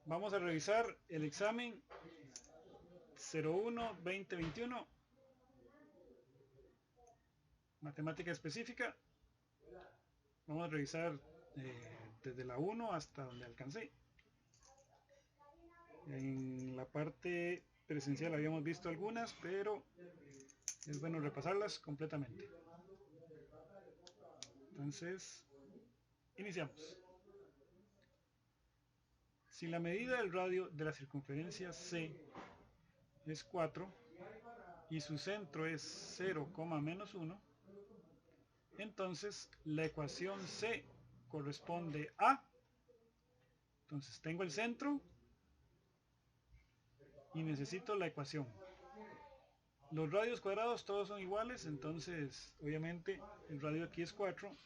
Vamos a revisar el examen 01-2021, matemática específica. Vamos a revisar desde la 1 hasta donde alcancé. En la parte presencial habíamos visto algunas, pero es bueno repasarlas completamente. Entonces, iniciamos. Si la medida del radio de la circunferencia C es 4 y su centro es 0, menos 1, entonces la ecuación C corresponde a, entonces tengo el centro y necesito la ecuación. Los radios cuadrados todos son iguales, entonces obviamente el radio aquí es 4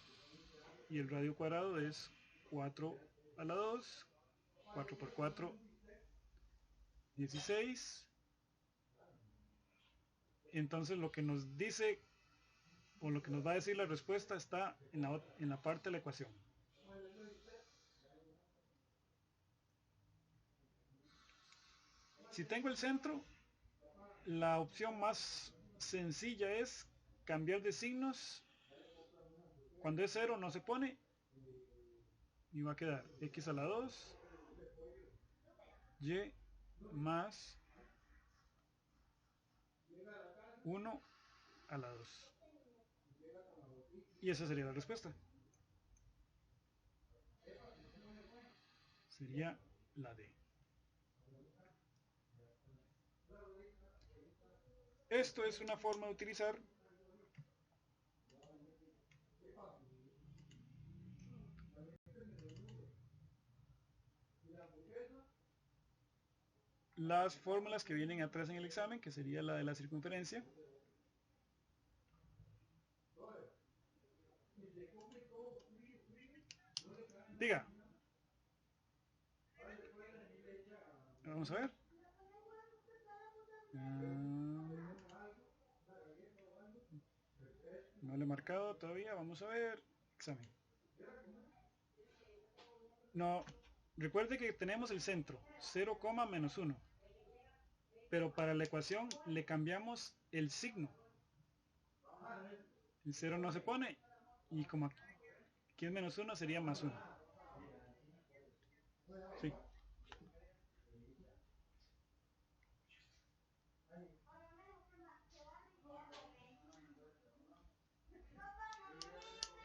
y el radio cuadrado es 4 a la 2, 4 por 4, 16. Entonces lo que nos dice o lo que nos va a decir la respuesta está en la parte de la ecuación. Si tengo el centro, la opción más sencilla es cambiar de signos. Cuando es 0 no se pone y va a quedar x a la 2 y más 1 a la 2. Y esa sería la respuesta. Sería la D. Esto es una forma de utilizar las fórmulas que vienen atrás en el examen, que sería la de la circunferencia. Diga. Vamos a ver. No le he marcado todavía. Vamos a ver. Examen. No. Recuerde que tenemos el centro. 0, menos 1. Pero para la ecuación le cambiamos el signo. El 0 no se pone. Y como aquí es menos 1, sería más 1. Sí.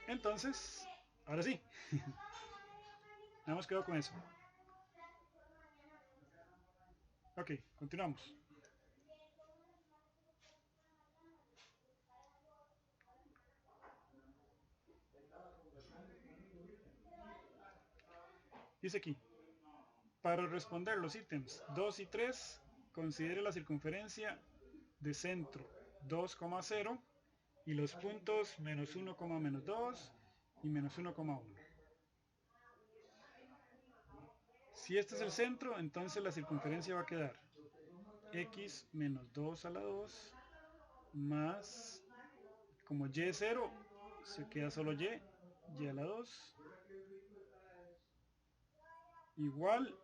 Entonces, ahora sí. Hemos quedado con eso. Ok, continuamos. Dice aquí, para responder los ítems 2 y 3, considere la circunferencia de centro 2,0 y los puntos menos 1, menos 2 y menos 1,1. Si este es el centro, entonces la circunferencia va a quedar x menos 2 a la 2 más, como y es 0, se queda solo y a la 2, igual,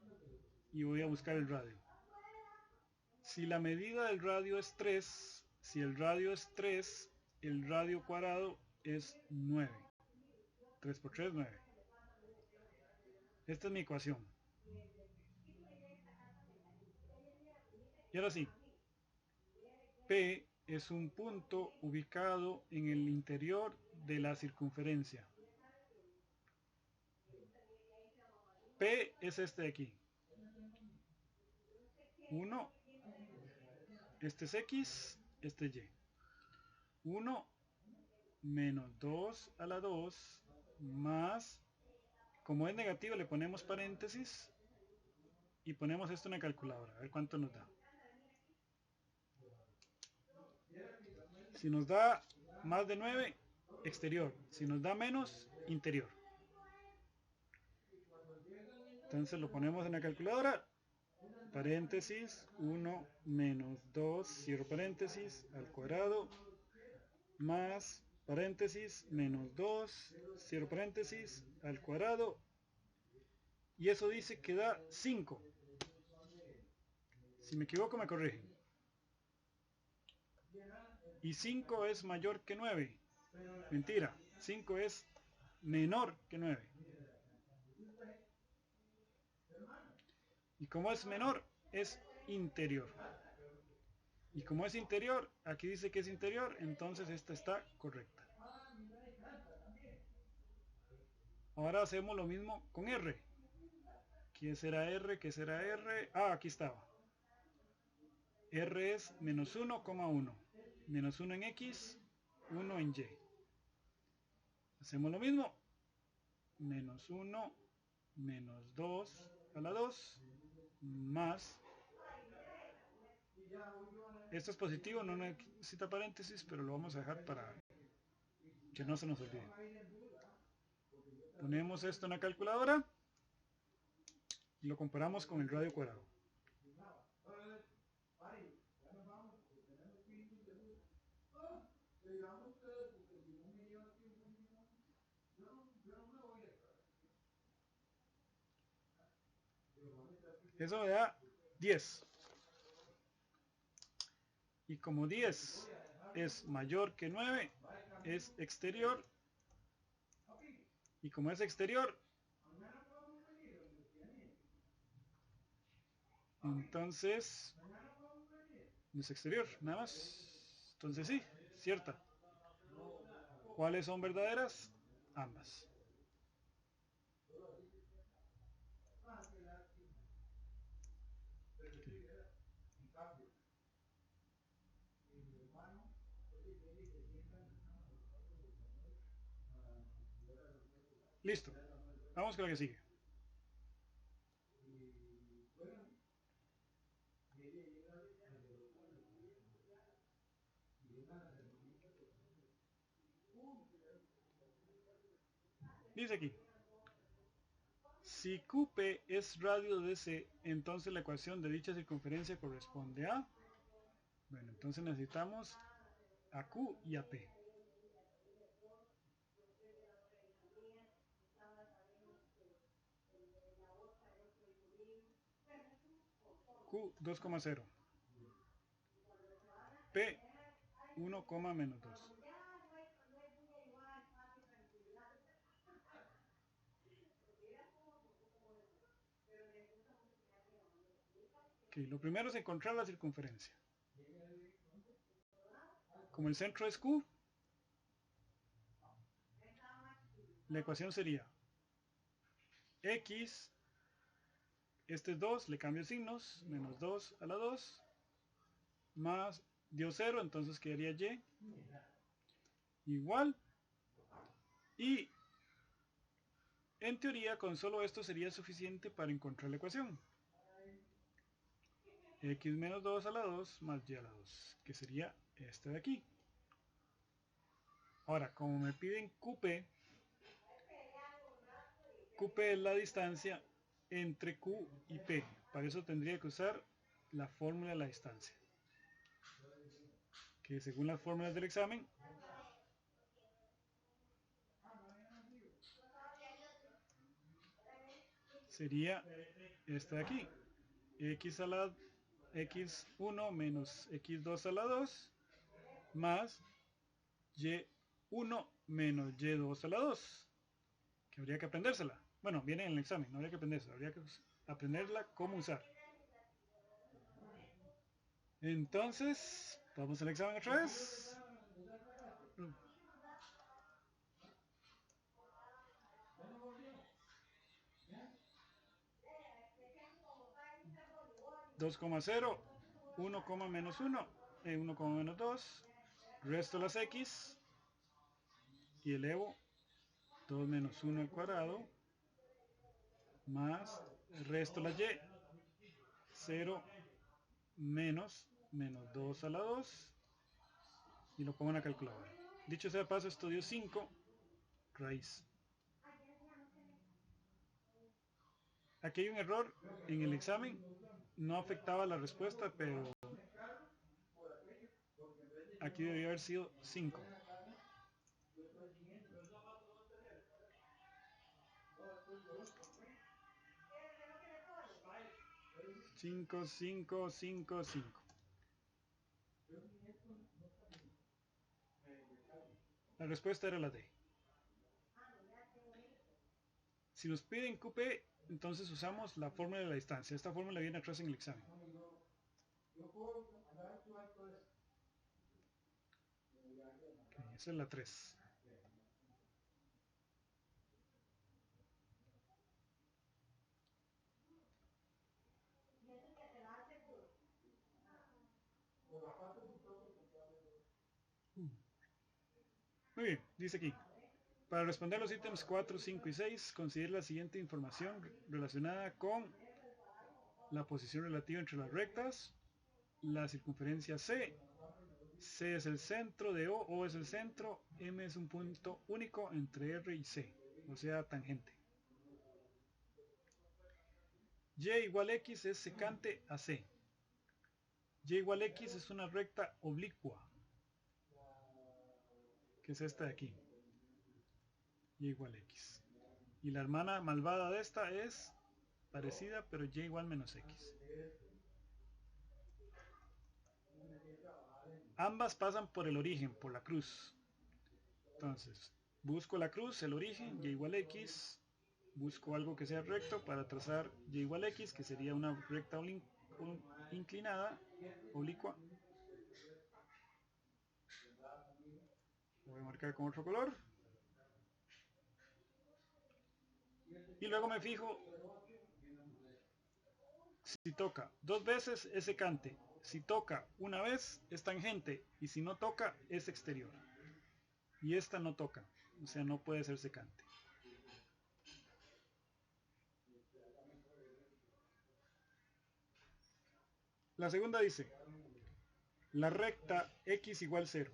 y voy a buscar el radio. Si la medida del radio es 3, si el radio es 3, el radio cuadrado es 9. 3 por 3, 9. Esta es mi ecuación. Y ahora sí, P es un punto ubicado en el interior de la circunferencia. P es este de aquí. 1, este es X, este es Y. 1 menos 2 a la 2 más, como es negativo le ponemos paréntesis y ponemos esto en la calculadora, a ver cuánto nos da. Si nos da más de 9, exterior. Si nos da menos, interior. Entonces lo ponemos en la calculadora. Paréntesis, 1 menos 2, cierro paréntesis, al cuadrado, más paréntesis, menos 2, cierro paréntesis, al cuadrado, y eso dice que da 5. Si me equivoco me corrigen. Y 5 es mayor que 9. Mentira, 5 es menor que 9. Y como es menor, es interior. Y como es interior, aquí dice que es interior, entonces esta está correcta. Ahora hacemos lo mismo con R. ¿Qué será R? ¿Qué será R? Ah, aquí estaba. R es menos 1,1. Menos 1 en X, 1 en Y. Hacemos lo mismo. Menos 1, menos 2 a la 2, más. Esto es positivo, no necesita paréntesis, pero lo vamos a dejar para que no se nos olvide. Ponemos esto en la calculadora y lo comparamos con el radio cuadrado. Eso me da 10. Y como 10 es mayor que 9, es exterior. Y como es exterior, entonces no es exterior, nada más. Entonces sí, cierta. ¿Cuáles son verdaderas? Ambas. Listo. Vamos con la que sigue. Dice aquí. Si QP es radio de C, entonces la ecuación de dicha circunferencia corresponde a... Bueno, entonces necesitamos a Q y a P. Q 2,0. P 1, menos 2. Okay, lo primero es encontrar la circunferencia. Como el centro es Q, la ecuación sería X, este es 2, le cambio signos, menos 2 a la 2, más dio 0, entonces quedaría Y, igual, y en teoría con solo esto sería suficiente para encontrar la ecuación. X menos 2 a la 2 más Y a la 2, que sería esta de aquí. Ahora, como me piden QP, QP es la distancia entre Q y P. Para eso tendría que usar la fórmula de la distancia, que según las fórmulas del examen sería esta de aquí. X a la X1 menos X2 a la 2 más Y1 menos Y2 a la 2, que habría que aprendérsela. Bueno, viene en el examen, no habría que aprendérsela, habría que aprenderla cómo usar. Entonces, vamos al examen otra vez. (2,0, 1, menos 1, 1, menos 2, resto las X y elevo 2 menos 1 al cuadrado más resto la Y, 0 menos 2 a la 2 y lo pongo en la calculadora. Dicho sea de paso, esto dio 5 raíz. Aquí hay un error en el examen, no afectaba la respuesta, pero aquí debió haber sido 5. 5, 5, 5, 5. La respuesta era la D. Si nos piden QP, entonces usamos la fórmula de la distancia. Esta fórmula viene atrás en el examen. Okay, esa es la 3. Muy bien, dice aquí. Para responder los ítems 4, 5 y 6, considere la siguiente información relacionada con la posición relativa entre las rectas, la circunferencia C, C es el centro de O es el centro, M es un punto único entre R y C, o sea, tangente. Y igual X es secante a C. Y igual X es una recta oblicua, que es esta de aquí. Y igual X. Y la hermana malvada de esta es parecida, pero Y igual menos X. Ambas pasan por el origen, por la cruz. Entonces, busco la cruz, el origen, Y igual X. Busco algo que sea recto para trazar Y igual X, que sería una recta inclinada, oblicua. Lo voy a marcar con otro color. Y luego me fijo si toca 2 veces es secante, si toca una vez es tangente y si no toca es exterior. Y esta no toca, o sea, no puede ser secante. La segunda dice, la recta X igual 0.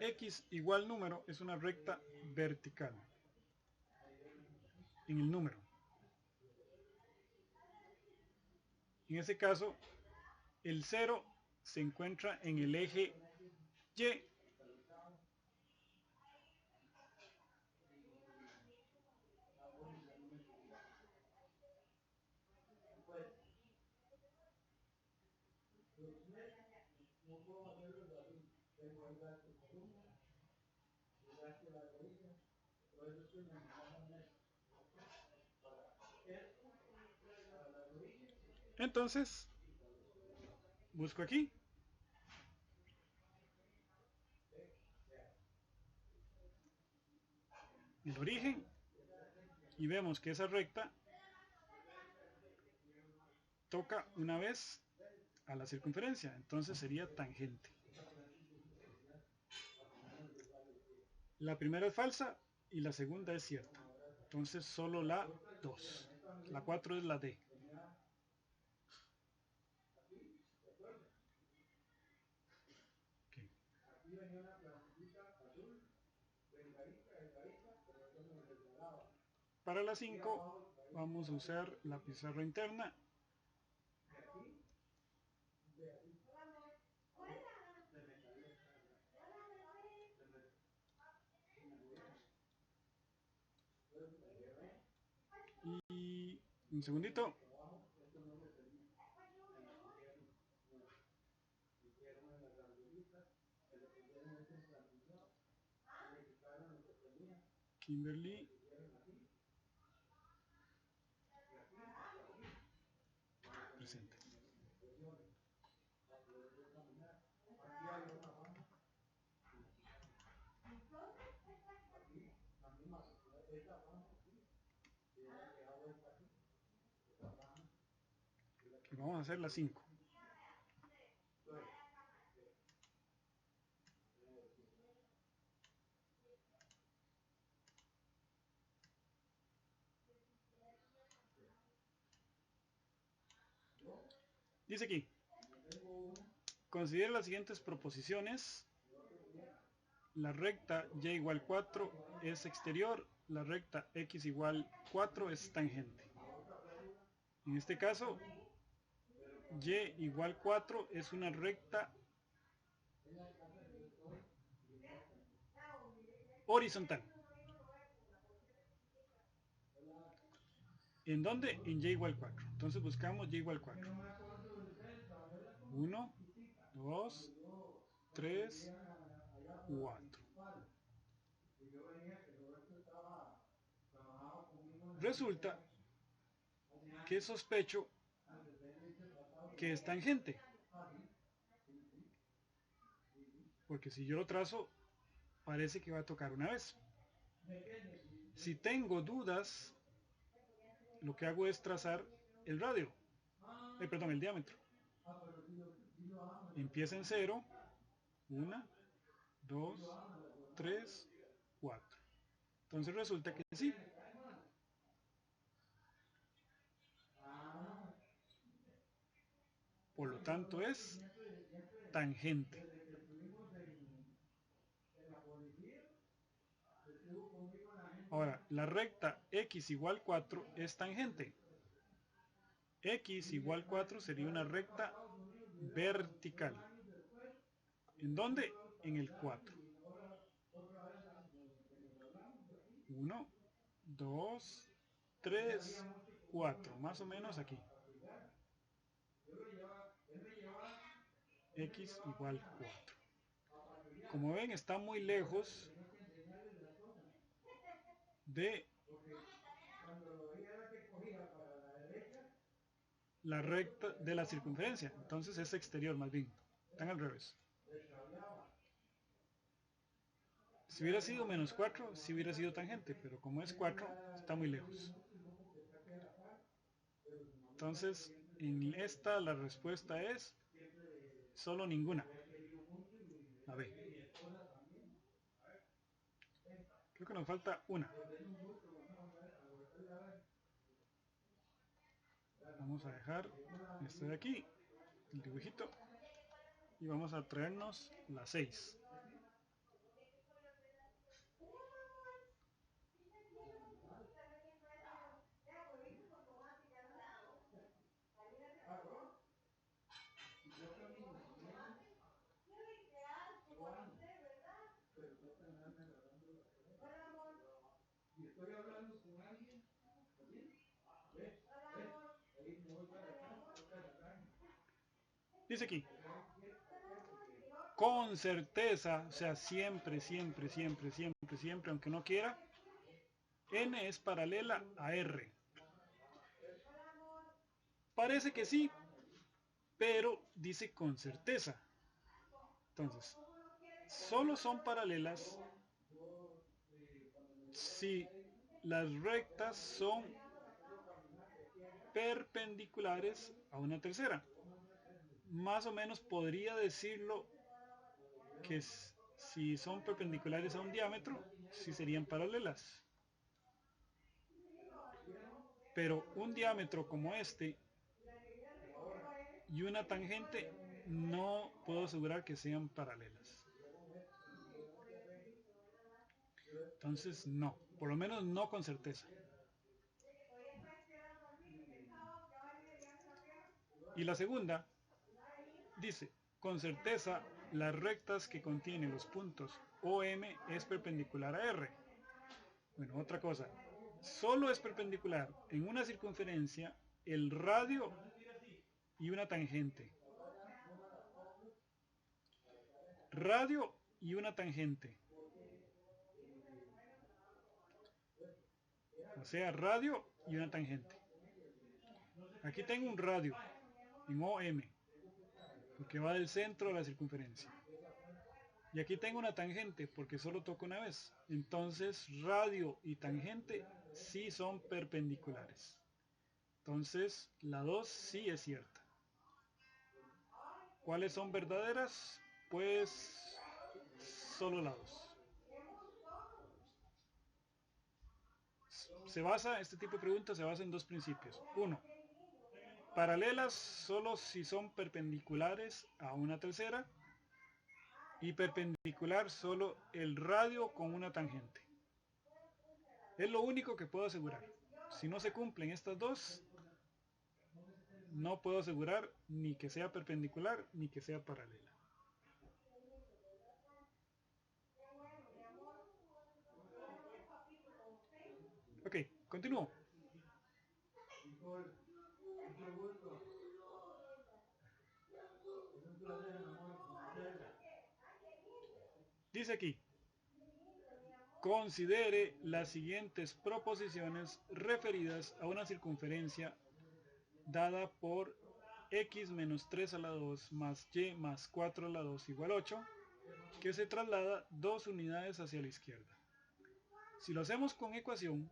X igual número es una recta vertical en el número. En ese caso, el 0 se encuentra en el eje Y. Entonces, busco aquí el origen y vemos que esa recta toca una vez a la circunferencia, entonces sería tangente. La primera es falsa y la segunda es cierta, entonces solo la 2. La 4 es la D. Okay. Para la 5 vamos a usar la pizarra interna. Y un segundito. Kimberly. Presente. Vamos a hacer la 5. Dice aquí, considera las siguientes proposiciones. La recta Y igual 4 es exterior, la recta X igual 4 es tangente. En este caso, Y igual 4 es una recta horizontal. ¿En dónde? En y igual 4. Entonces buscamos y igual 4. 1, 2, 3, 4. Resulta que sospecho que es tangente. Porque si yo lo trazo, parece que va a tocar una vez. Si tengo dudas, lo que hago es trazar el radio. Perdón, el diámetro. Empieza en 0, 1, 2, 3, 4. Entonces resulta que sí. Por lo tanto es tangente. Ahora, la recta x igual 4 es tangente. X igual 4 sería una recta vertical. ¿En dónde? En el 4. 1, 2, 3, 4. Más o menos aquí. X igual 4. Como ven, está muy lejos de la recta de la circunferencia. Entonces es exterior más bien. Están al revés. Si hubiera sido menos 4, sí hubiera sido tangente, pero como es 4, está muy lejos. Entonces, en esta la respuesta es solo ninguna. La B. Creo que nos falta una. Vamos a dejar este de aquí, el dibujito, y vamos a traernos la 6. Dice aquí, con certeza, o sea, siempre, siempre, siempre, siempre, siempre, aunque no quiera, N es paralela a R. Parece que sí, pero dice con certeza. Entonces, solo son paralelas si las rectas son perpendiculares a una tercera. Más o menos podría decirlo que si son perpendiculares a un diámetro, sí serían paralelas. Pero un diámetro como este y una tangente no puedo asegurar que sean paralelas. Entonces no, por lo menos no con certeza. Y la segunda dice, con certeza las rectas que contienen los puntos OM es perpendicular a R. Bueno, otra cosa, solo es perpendicular en una circunferencia el radio y una tangente. Radio y una tangente. O sea, radio y una tangente. Aquí tengo un radio en OM, porque va del centro a la circunferencia. Y aquí tengo una tangente, porque solo toco una vez. Entonces, radio y tangente sí son perpendiculares. Entonces, la 2 sí es cierta. ¿Cuáles son verdaderas? Pues solo la 2. Este tipo de preguntas se basa en dos principios. Uno, paralelas solo si son perpendiculares a una tercera. Y perpendicular solo el radio con una tangente. Es lo único que puedo asegurar. Si no se cumplen estas dos, no puedo asegurar ni que sea perpendicular ni que sea paralela. Ok, continúo. Dice aquí, considere las siguientes proposiciones referidas a una circunferencia dada por x menos 3 a la 2 más y más 4 a la 2 igual 8, que se traslada 2 unidades hacia la izquierda. Si lo hacemos con ecuación,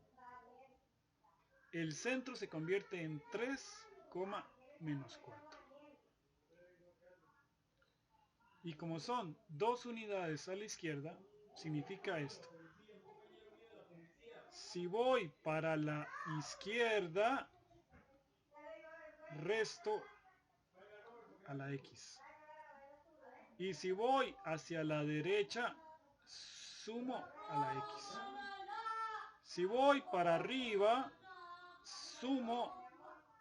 el centro se convierte en 3, menos 4. Y como son 2 unidades a la izquierda, significa esto. Si voy para la izquierda, resto a la x. Y si voy hacia la derecha, sumo a la x. Si voy para arriba, sumo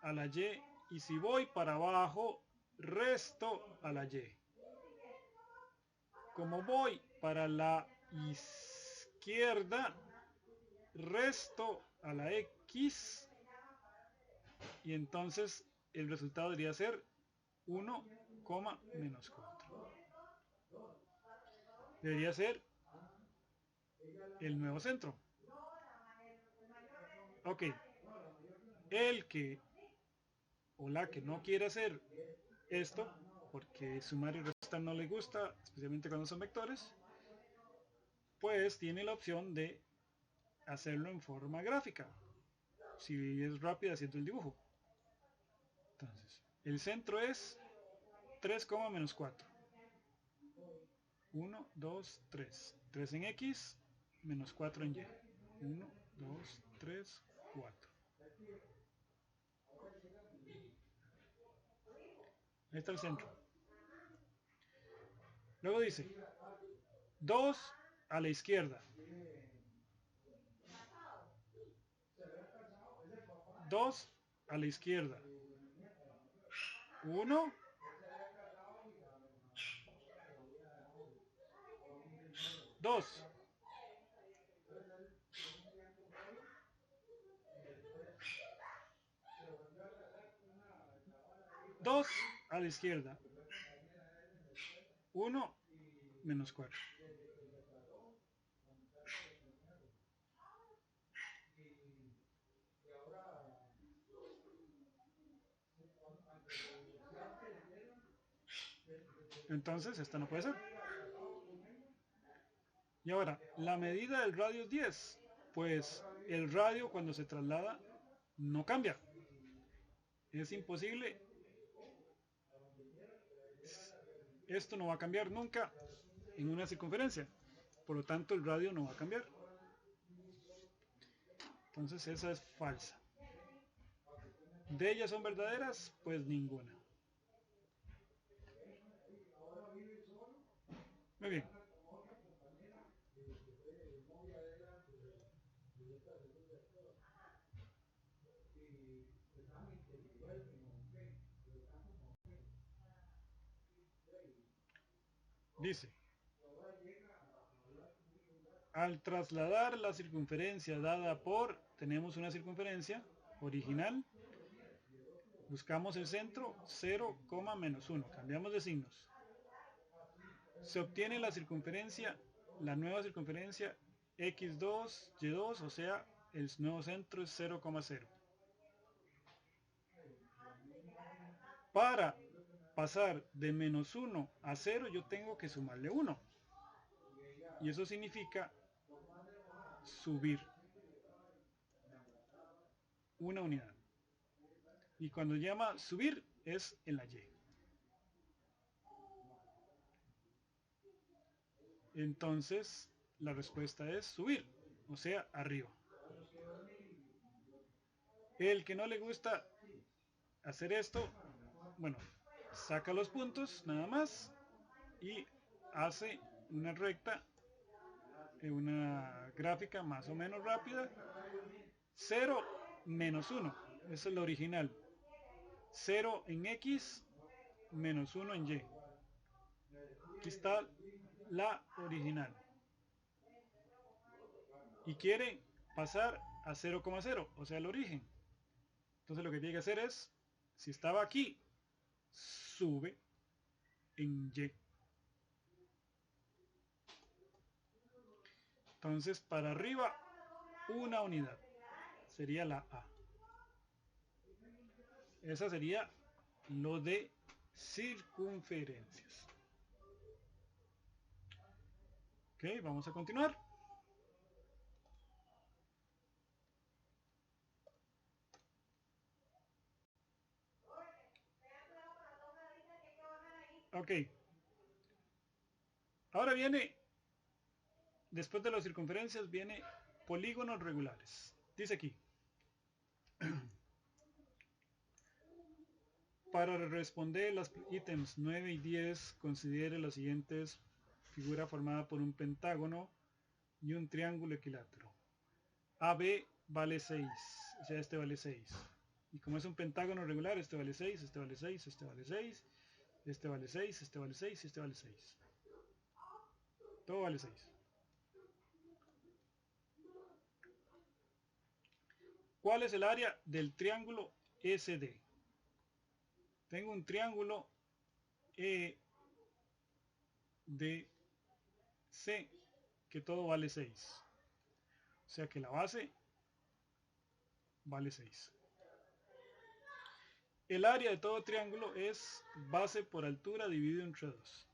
a la y. Y si voy para abajo, resto a la y. Como voy para la izquierda, resto a la x. Y entonces el resultado debería ser 1, menos 4. Debería ser el nuevo centro. Ok. El que o la que no quiere hacer esto, porque sumar y restar no le gusta, especialmente cuando son vectores, pues tiene la opción de hacerlo en forma gráfica, si es rápida haciendo el dibujo. Entonces, el centro es 3, menos 4. 1, 2, 3. 3 en x, menos 4 en y. 1, 2, 3, 4. Ahí está el centro. Luego dice 2 a la izquierda. 2 a la izquierda. 1. 2. 2 a la izquierda. 1 menos 4. Entonces, esta no puede ser. Y ahora, la medida del radio es 10. Pues el radio cuando se traslada no cambia. Es imposible. Esto no va a cambiar nunca en una circunferencia. Por lo tanto, el radio no va a cambiar. Entonces, esa es falsa. ¿De ellas son verdaderas? Pues ninguna. Muy bien. Dice, al trasladar la circunferencia dada por, tenemos una circunferencia original, buscamos el centro, 0, menos 1, cambiamos de signos. Se obtiene la circunferencia, la nueva circunferencia x2, y2, o sea, el nuevo centro es 0, 0. Para pasar de menos 1 a 0, yo tengo que sumarle 1. Y eso significa subir una unidad. Y cuando llama subir es en la y. Entonces la respuesta es subir, o sea, arriba. El que no le gusta hacer esto, bueno, saca los puntos nada más y hace una recta, una gráfica más o menos rápida. 0 menos 1, esa es la original. 0 en x menos 1 en y. Aquí está la original. Y quiere pasar a 0, o sea, el origen. Entonces lo que tiene que hacer es, si estaba aquí, sube en Y. Entonces para arriba, una unidad. Sería la A. Esa sería lo de circunferencias. Ok, vamos a continuar. Ok. Ahora viene, después de las circunferencias, viene polígonos regulares. Dice aquí. Para responder los ítems 9 y 10, considere las siguientes figura formada por un pentágono y un triángulo equilátero. AB vale 6, o sea, este vale 6. Y como es un pentágono regular, este vale 6, este vale 6, este vale 6, este vale 6, este vale 6 y este vale 6. Todo vale 6. ¿Cuál es el área del triángulo SD? Tengo un triángulo EDC que todo vale 6. O sea que la base vale 6. El área de todo triángulo es base por altura dividido entre 2.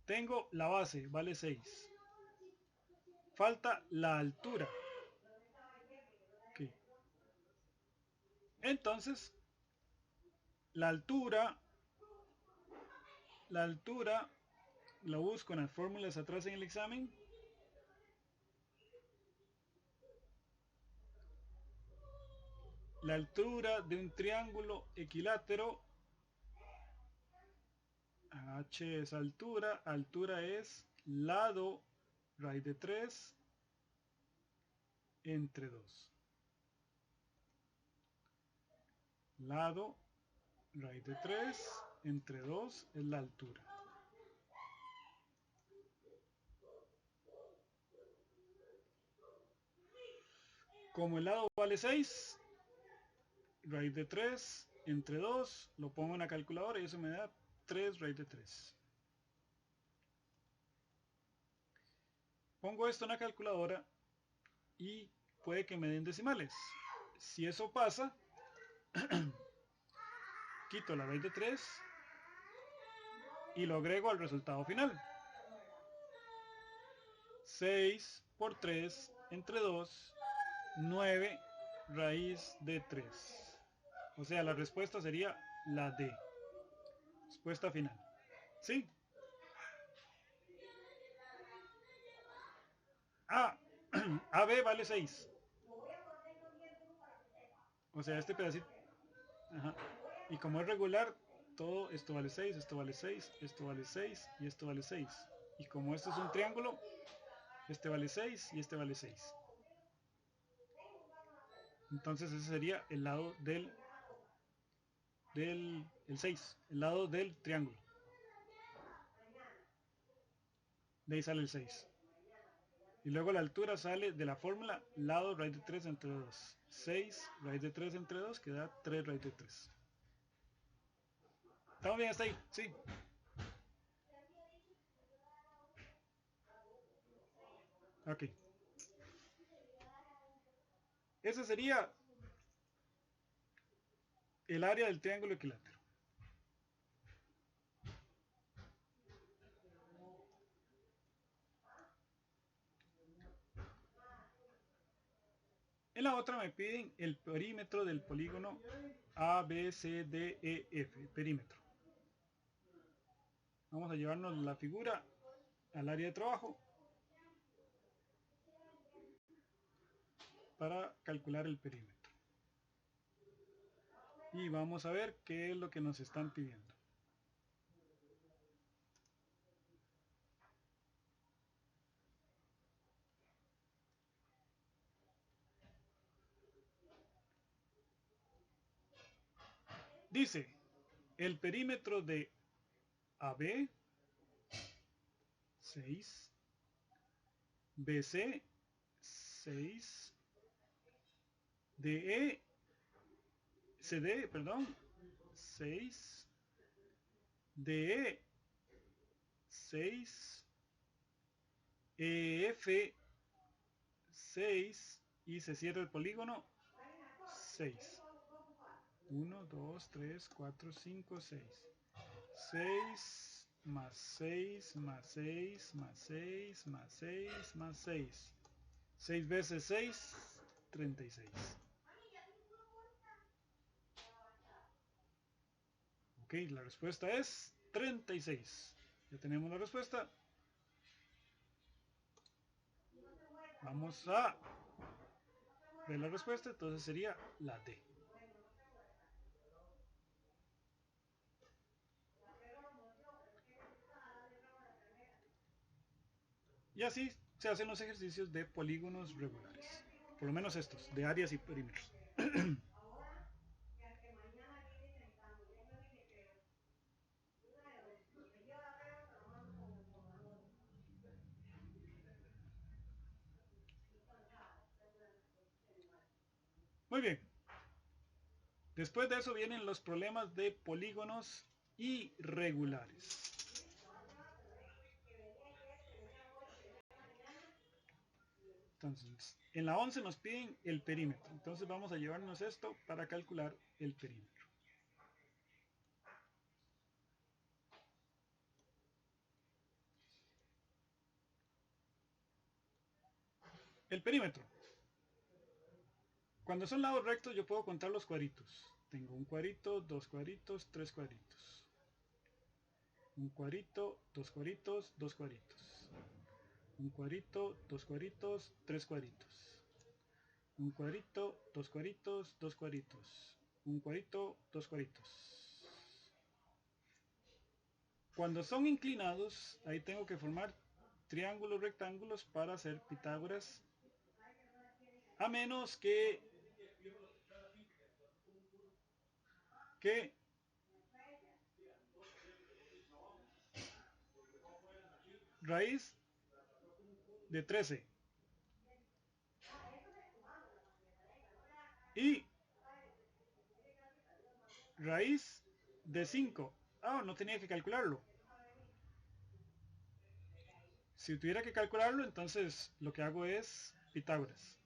Tengo la base, vale 6. Falta la altura. Okay. Entonces, la altura la busco en las fórmulas atrás en el examen. La altura de un triángulo equilátero, H es altura, altura es lado raíz de 3 entre 2. Lado raíz de 3 entre 2 es la altura. Como el lado vale 6, raíz de 3 entre 2, lo pongo en la calculadora y eso me da 3 raíz de 3. Pongo esto en la calculadora y puede que me den decimales. Si eso pasa, quito la raíz de 3 y lo agrego al resultado final. 6 por 3 entre 2, 9 raíz de 3. O sea, la respuesta sería la D. Respuesta final. ¿Sí? A. AB vale 6. O sea, este pedacito. Ajá. Y como es regular, todo esto vale 6, esto vale 6, esto vale 6 y esto vale 6. Y como esto es un triángulo, este vale 6 y este vale 6. Entonces ese sería el lado del el 6, el lado del triángulo. De ahí sale el 6. Y luego la altura sale de la fórmula lado raíz de 3 entre 2. 6 raíz de 3 entre 2 que da 3 raíz de 3. ¿Estamos bien hasta ahí? Sí. Ok. Ese sería el área del triángulo equilátero. En la otra me piden el perímetro del polígono ABCDEF, perímetro. Vamos a llevarnos la figura al área de trabajo para calcular el perímetro. Y vamos a ver qué es lo que nos están pidiendo. Dice, el perímetro de AB, 6, BC, 6, DE, CD, perdón, 6, DE, 6, EF, 6, y se cierra el polígono, 6. 1, 2, 3, 4, 5, 6. 6 más 6 más 6 más 6 más 6 más 6. 6 veces 6, 36. Ok, la respuesta es 36. Ya tenemos la respuesta. Vamos a ver la respuesta, entonces sería la D. Y así se hacen los ejercicios de polígonos regulares. Por lo menos estos, de áreas y perímetros. Muy bien. Después de eso vienen los problemas de polígonos irregulares. Entonces, en la 11 nos piden el perímetro. Entonces vamos a llevarnos esto para calcular el perímetro. El perímetro. Cuando son lados rectos yo puedo contar los cuadritos. Tengo un cuadrito, dos cuadritos, tres cuadritos. Un cuadrito, dos cuadritos, dos cuadritos. Un cuadrito, dos cuadritos, tres cuadritos. Un cuadrito, dos cuadritos, dos cuadritos. Un cuadrito, dos cuadritos. Cuando son inclinados, ahí tengo que formar triángulos rectángulos para hacer Pitágoras. A menos que raíz de 13 y raíz de 5. Ah, no tenía que calcularlo. Si tuviera que calcularlo, entonces lo que hago es Pitágoras.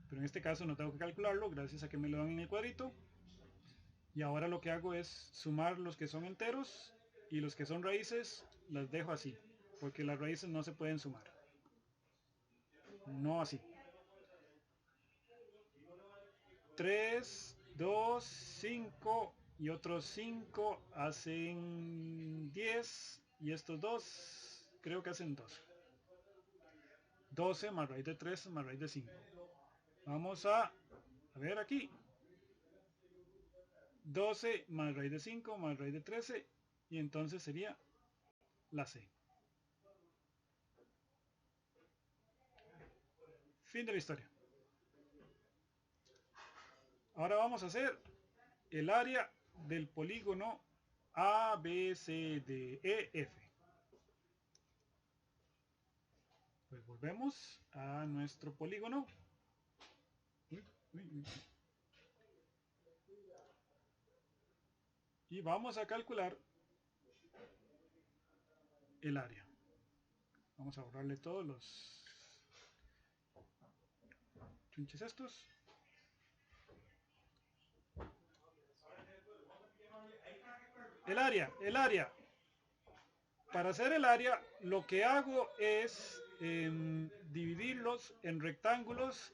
Pero en este caso no tengo que calcularlo, gracias a que me lo dan en el cuadrito. Y ahora lo que hago es sumar los que son enteros y los que son raíces las dejo así, porque las raíces no se pueden sumar. No así. 3, 2, 5 y otros 5 hacen 10 y estos dos creo que hacen 12. 12 más raíz de 3 más raíz de 5. Vamos a ver aquí. 12 más raíz de 5 más raíz de 13 y entonces sería la C. Fin de la historia. Ahora vamos a hacer el área del polígono ABCDEF. Pues volvemos a nuestro polígono. Y vamos a calcular el área. Vamos a borrarle todos los chunches estos. El área. Para hacer el área, lo que hago es dividirlos en rectángulos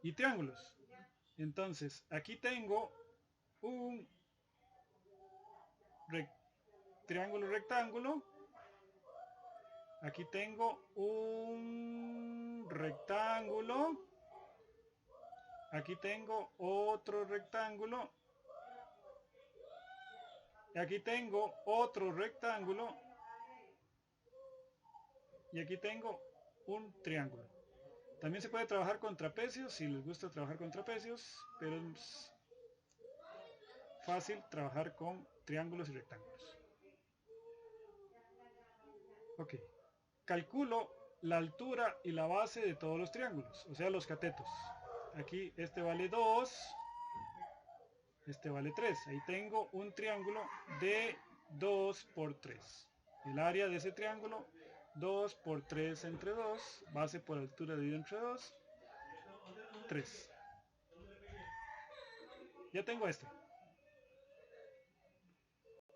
y triángulos. Entonces, aquí tengo un triángulo rectángulo. Aquí tengo un rectángulo. Aquí tengo otro rectángulo. Aquí tengo otro rectángulo. Y aquí tengo un triángulo. También se puede trabajar con trapecios, si les gusta trabajar con trapecios, pero es fácil trabajar con triángulos y rectángulos. Ok. Calculo la altura y la base de todos los triángulos, o sea, los catetos. Aquí este vale 2, Este vale 3. Ahí tengo un triángulo de 2 por 3. El área de ese triángulo, 2 por 3 entre 2, base por altura dividido entre 2, 3. Ya tengo este.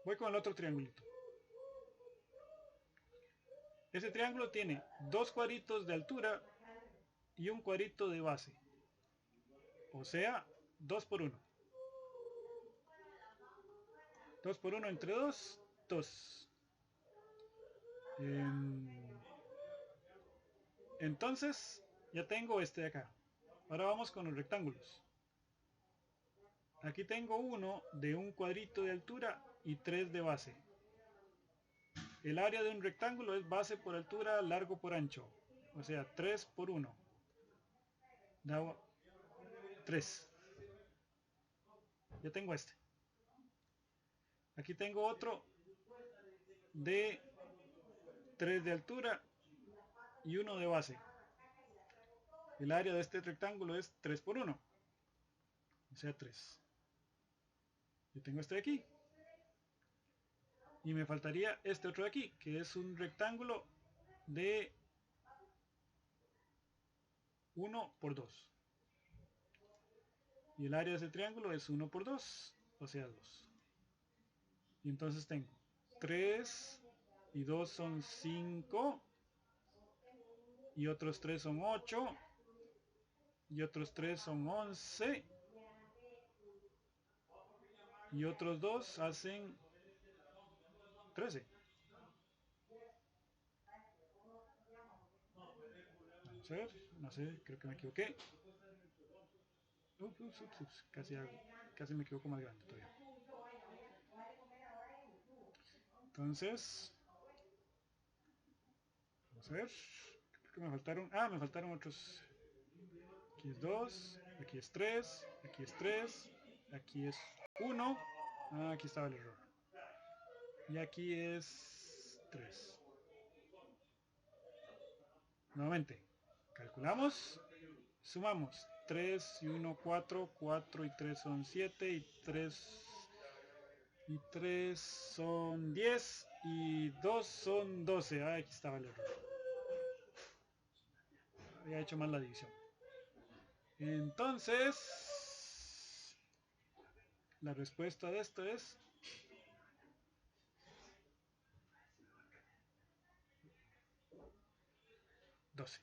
Voy con el otro triangulito. Ese triángulo tiene 2 cuadritos de altura y un cuadrito de base. O sea, 2 por 1. 2 por 1 entre 2, 2. Entonces, ya tengo este de acá. Ahora vamos con los rectángulos. Aquí tengo uno de un cuadrito de altura y 3 de base. El área de un rectángulo es base por altura, largo por ancho. O sea, 3 por 1. Da 3. Ya tengo este. Aquí tengo otro de 3 de altura y 1 de base. El área de este rectángulo es 3 por 1. O sea, 3. Yo tengo este de aquí. Y me faltaría este otro de aquí, que es un rectángulo de 1 por 2. Y el área de ese triángulo es 1 por 2, o sea 2. Y entonces tengo 3 y 2 son 5. Y otros 3 son 8. Y otros 3 son 11. Y otros 2 hacen 13. Vamos a ver, no sé, creo que me equivoqué. Ups, casi me equivoco más grande todavía. Entonces, vamos a ver. Creo que me faltaron. Ah, me faltaron otros. Aquí es 2, aquí es 3, aquí es 3, aquí es 1. Ah, aquí estaba el error. Y aquí es 3. Nuevamente, calculamos, sumamos. 3 y 1, 4, 4 y 3 son 7 y 3 son 10 y 2 son 12. Ah, aquí estaba el error. Había hecho mal la división. Entonces, la respuesta de esto es 12.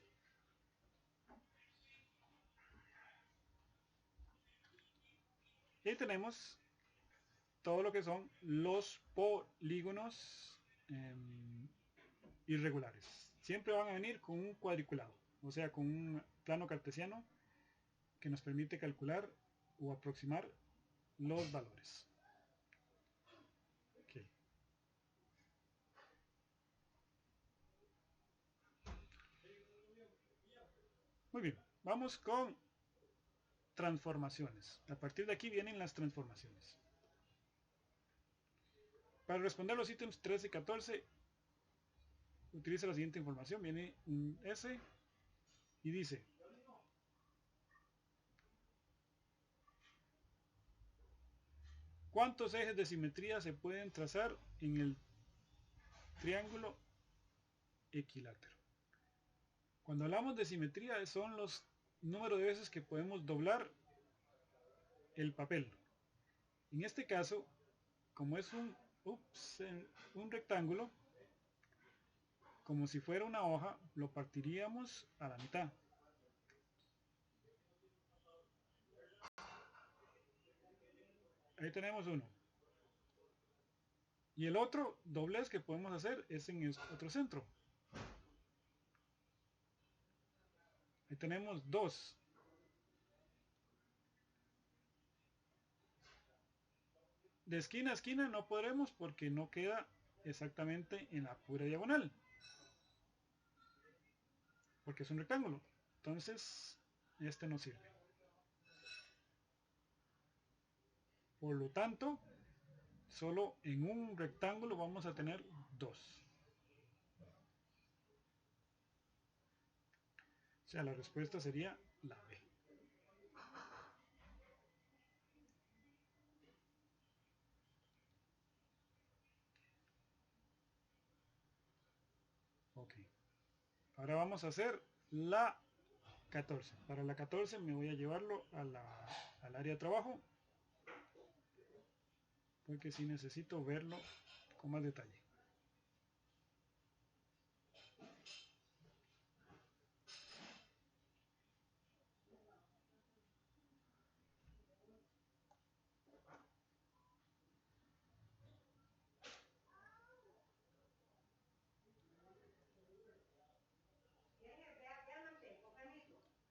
Y ahí tenemos todo lo que son los polígonos irregulares. Siempre van a venir con un cuadriculado, o sea, con un plano cartesiano que nos permite calcular o aproximar los valores. Okay. Muy bien, vamos con transformaciones. A partir de aquí vienen las transformaciones. Para responder los ítems 13 y 14, utiliza la siguiente información. Viene un S y dice: ¿cuántos ejes de simetría se pueden trazar en el triángulo equilátero? Cuando hablamos de simetría son los números de veces que podemos doblar el papel. En este caso, como es un rectángulo, como si fuera una hoja, lo partiríamos a la mitad. Ahí tenemos uno. Y el otro doblez que podemos hacer es en el otro centro. Ahí tenemos 2. De esquina a esquina no podremos porque no queda exactamente en la pura diagonal. Porque es un rectángulo. Entonces, este no sirve. Por lo tanto, solo en un rectángulo vamos a tener 2. O sea, la respuesta sería la B. Ok. Ahora vamos a hacer la 14. Para la 14 me voy a llevarlo al área de trabajo, porque sí necesito verlo con más detalle.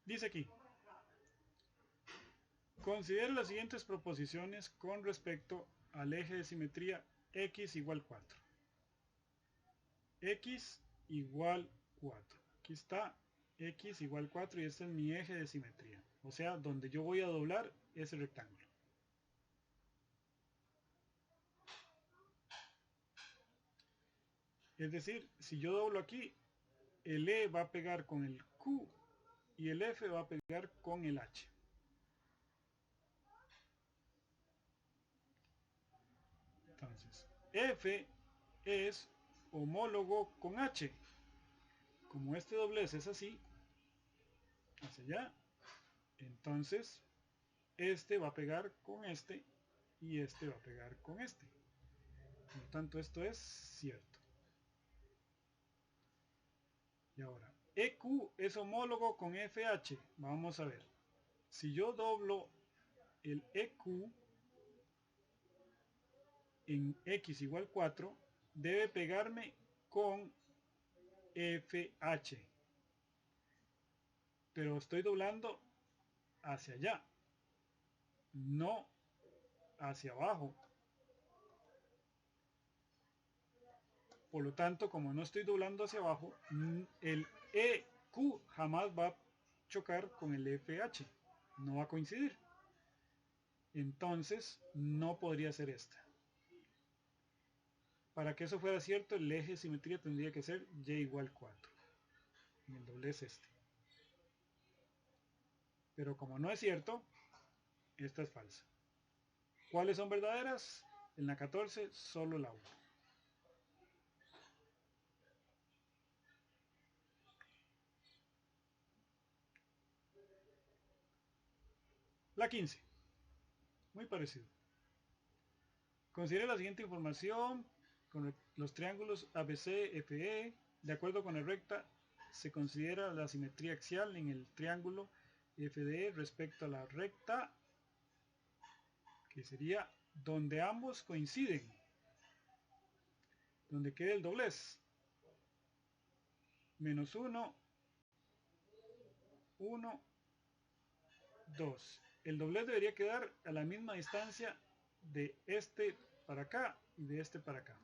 Dice aquí, considere las siguientes proposiciones con respecto al eje de simetría x igual 4. X igual 4. Aquí está x igual 4 y este es mi eje de simetría. O sea, donde yo voy a doblar ese rectángulo. Es decir, si yo doblo aquí, el E va a pegar con el Q y el F va a pegar con el H. Entonces, F es homólogo con H. Como este doblez es así, hacia allá, entonces este va a pegar con este y este va a pegar con este. Por lo tanto, esto es cierto. Y ahora, EQ es homólogo con FH. Vamos a ver. Si yo doblo el EQ en X igual 4, debe pegarme con FH. Pero estoy doblando hacia allá, no hacia abajo. Por lo tanto, como no estoy doblando hacia abajo, el EQ jamás va a chocar con el FH. No va a coincidir. Entonces, no podría ser esta. Para que eso fuera cierto, el eje de simetría tendría que ser y igual 4. Y el doblez este. Pero como no es cierto, esta es falsa. ¿Cuáles son verdaderas? En la 14, solo la 1. La 15. Muy parecido. Considere la siguiente información con los triángulos ABC, FE. De acuerdo con la recta, se considera la simetría axial en el triángulo FDE respecto a la recta, que sería donde ambos coinciden, donde quede el doblez. Menos 1, 1, 2. El doblez debería quedar a la misma distancia de este para acá y de este para acá.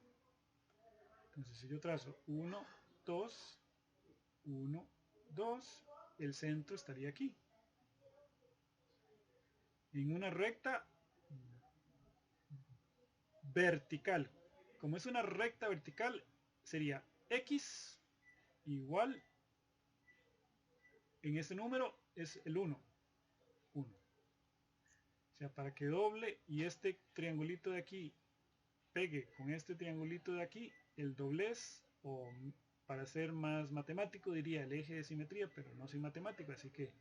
Entonces, si yo trazo 1, 2, 1, 2, el centro estaría aquí. En una recta vertical. Como es una recta vertical, sería x igual, en este número es el 1. 1. O sea, para que doble y este triangulito de aquí pegue con este triangulito de aquí, el doblez, o para ser más matemático diría el eje de simetría, pero no soy matemático, así que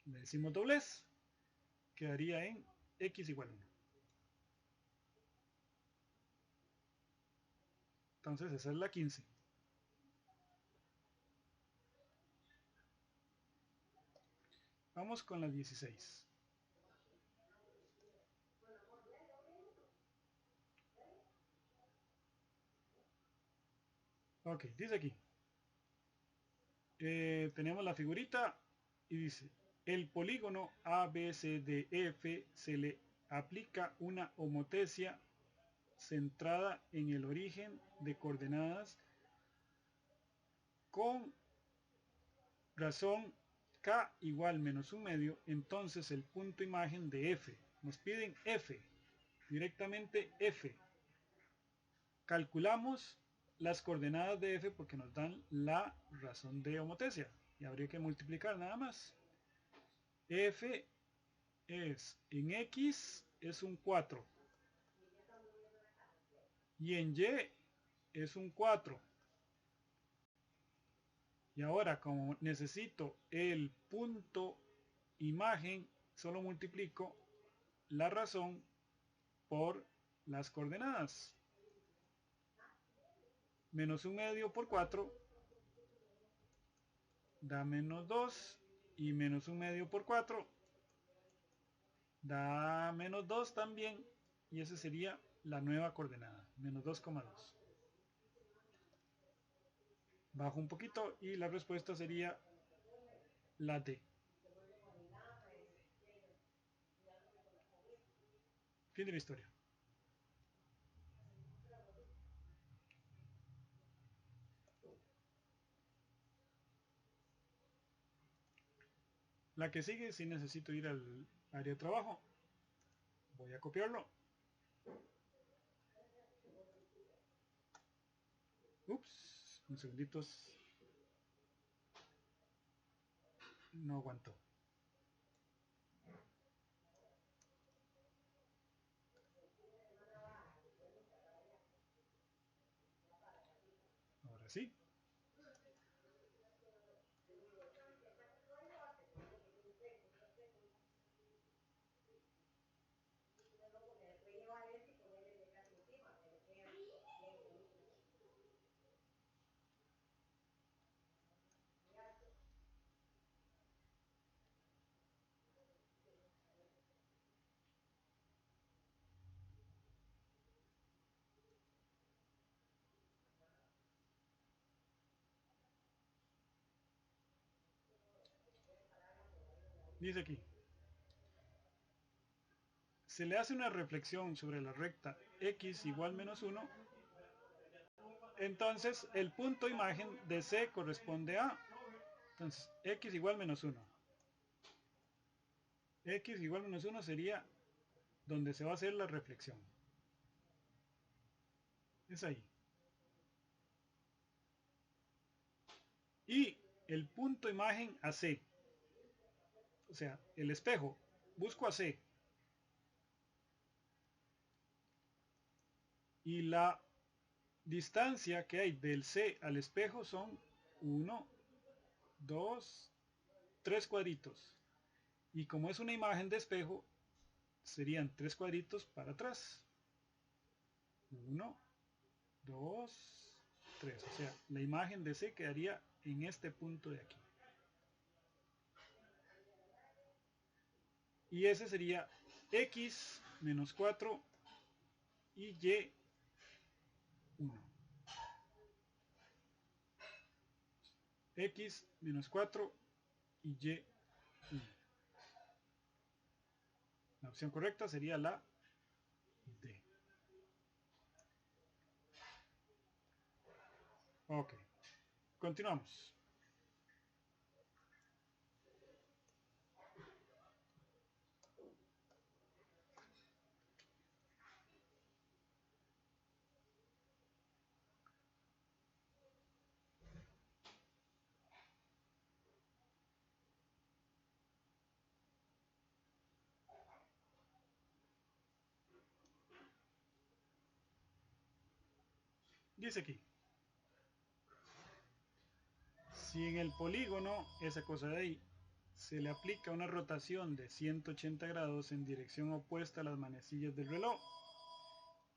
le decimos doblez, quedaría en x igual 1. Entonces esa es la 15. Vamos con la 16. Ok, dice aquí. Tenemos la figurita y dice, el polígono ABCDF se le aplica una homotesia centrada en el origen de coordenadas con razón K igual menos un medio, entonces el punto imagen de F. Nos piden F, directamente F. Calculamos las coordenadas de F porque nos dan la razón de homotesia y habría que multiplicar nada más. F es en X es un 4 y en Y es un 4. Y ahora, como necesito el punto imagen, solo multiplico la razón por las coordenadas. Menos 1/2 por 4 da menos 2. Y menos 1/2 por 4 da menos 2 también. Y esa sería la nueva coordenada, menos 2,2. Bajo un poquito y la respuesta sería la D. Fin de la historia. La que sigue, si necesito ir al área de trabajo, voy a copiarlo. Ups, un segundito. No aguantó. Ahora sí. Dice aquí. Se le hace una reflexión sobre la recta x igual menos 1. Entonces el punto imagen de C corresponde a. Entonces x igual menos 1. X igual menos 1 sería donde se va a hacer la reflexión. Es ahí. Y el punto imagen a C. O sea, el espejo. Busco a C. Y la distancia que hay del C al espejo son 1, 2, 3 cuadritos. Y como es una imagen de espejo, serían 3 cuadritos para atrás. 1, 2, 3. O sea, la imagen de C quedaría en este punto de aquí. Y ese sería x menos 4 y y 1. X menos 4 y y 1. La opción correcta sería la D. Ok, continuamos. Dice aquí, si en el polígono, esa cosa de ahí, se le aplica una rotación de 180 grados en dirección opuesta a las manecillas del reloj,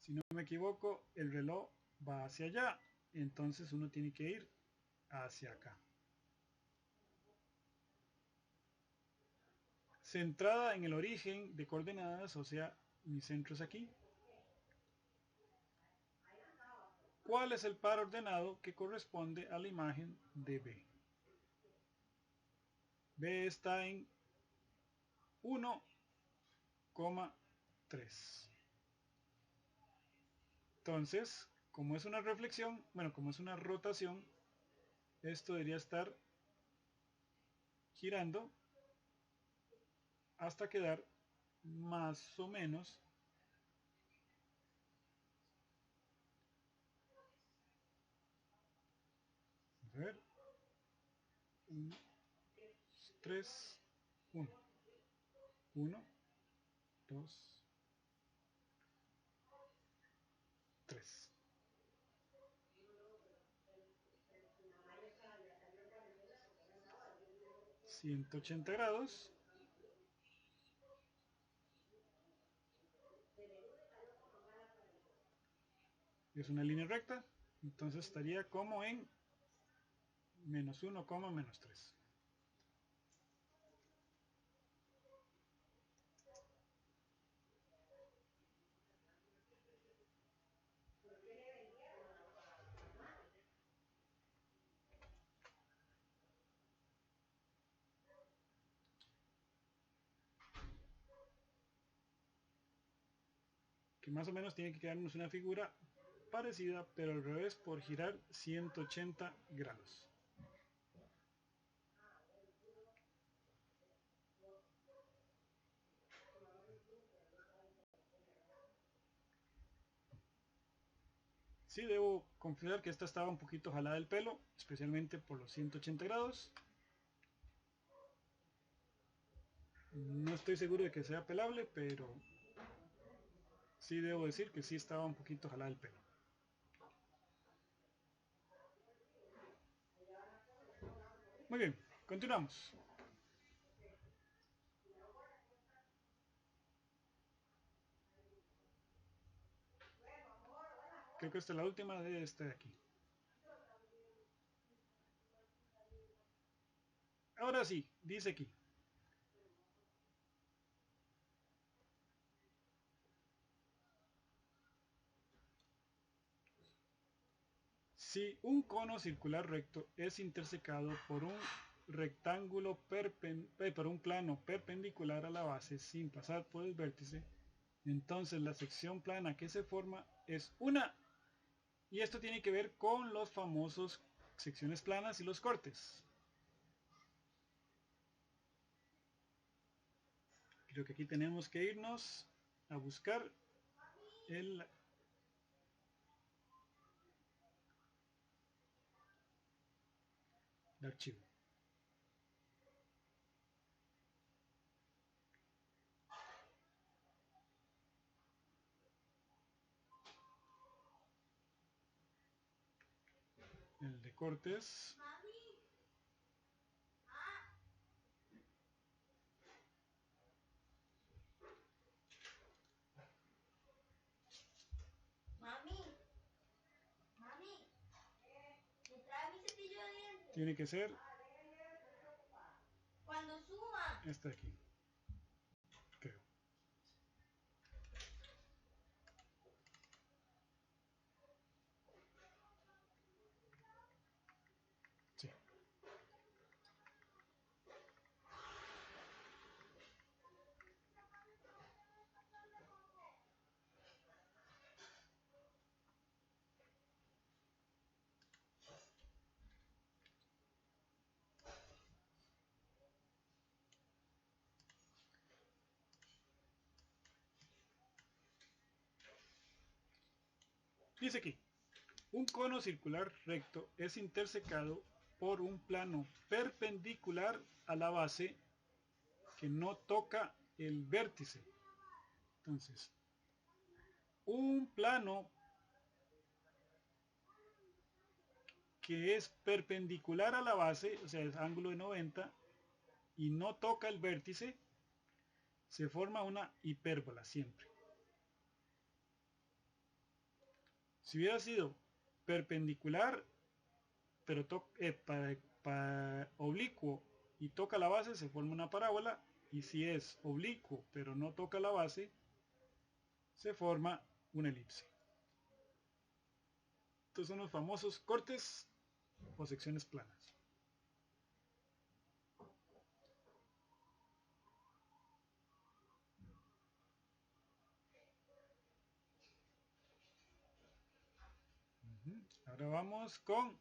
si no me equivoco, el reloj va hacia allá, entonces uno tiene que ir hacia acá. Centrada en el origen de coordenadas, o sea, mi centro es aquí. ¿Cuál es el par ordenado que corresponde a la imagen de B? B está en 1,3. Entonces, como es una reflexión, bueno, como es una rotación, esto debería estar girando hasta quedar más o menos a ver, 1, 3, 1, 1, 2, 3. 180 grados. Es una línea recta, entonces estaría como en menos 1, menos 3. Que más o menos tiene que quedarnos una figura parecida, pero al revés, por girar 180 grados. Sí, debo confesar que esta estaba un poquito jalada del pelo, especialmente por los 180 grados. No estoy seguro de que sea pelable, pero sí debo decir que sí estaba un poquito jalada del pelo. Muy bien, continuamos. Creo que esta es la última de este de aquí. Ahora sí, dice aquí. Si un cono circular recto es intersecado por un rectángulo por un plano perpendicular a la base sin pasar por el vértice, entonces la sección plana que se forma es una. Y esto tiene que ver con los famosos secciones planas y los cortes. Creo que aquí tenemos que irnos a buscar el archivo. El de cortes. Tiene que ser este de aquí, creo. Sí. Dice aquí, un cono circular recto es intersecado por un plano perpendicular a la base que no toca el vértice. Entonces, un plano que es perpendicular a la base, o sea, es ángulo de 90, y no toca el vértice, se forma una hipérbola siempre. Si hubiera sido perpendicular, pero oblicuo y toca la base, se forma una parábola. Y si es oblicuo, pero no toca la base, se forma una elipse. Estos son los famosos cortes o secciones planas. Ahora vamos con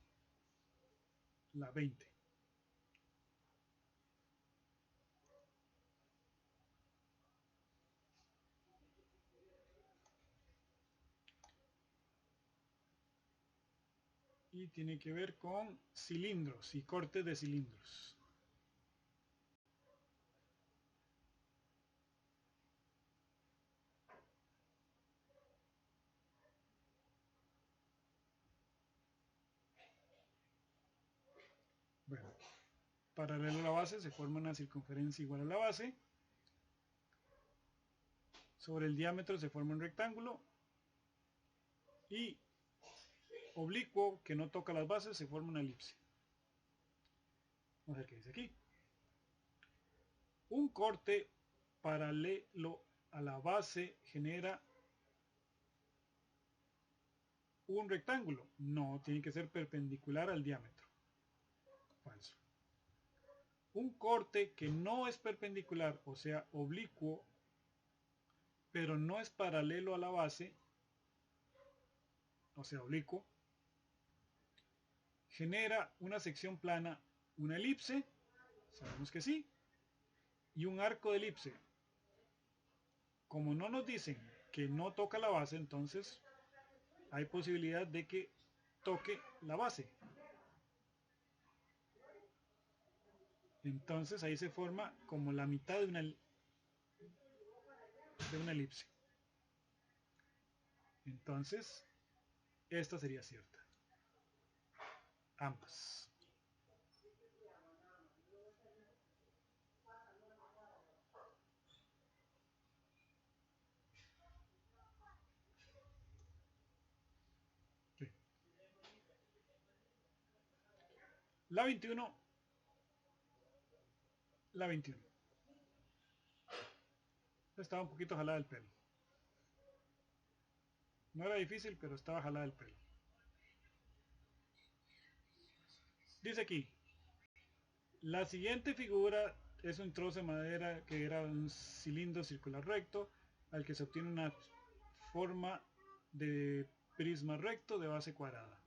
la 20. Y tiene que ver con cilindros y cortes de cilindros. Bueno, paralelo a la base se forma una circunferencia igual a la base. Sobre el diámetro se forma un rectángulo. Y oblicuo, que no toca las bases, se forma una elipse. Vamos a ver qué dice aquí. Un corte paralelo a la base genera un rectángulo. No, tiene que ser perpendicular al diámetro. Falso. Un corte que no es perpendicular, o sea, oblicuo, pero no es paralelo a la base, o sea, oblicuo, genera una sección plana, una elipse, sabemos que sí, y un arco de elipse. Como no nos dicen que no toca la base, entonces hay posibilidad de que toque la base. Entonces ahí se forma como la mitad de una elipse. Entonces, esta sería cierta. Ambas. Sí. La 21. La 21. Estaba un poquito jalada el pelo. No era difícil, pero estaba jalada el pelo. Dice aquí, la siguiente figura es un trozo de madera que era un cilindro circular recto al que se obtiene una forma de prisma recto de base cuadrada.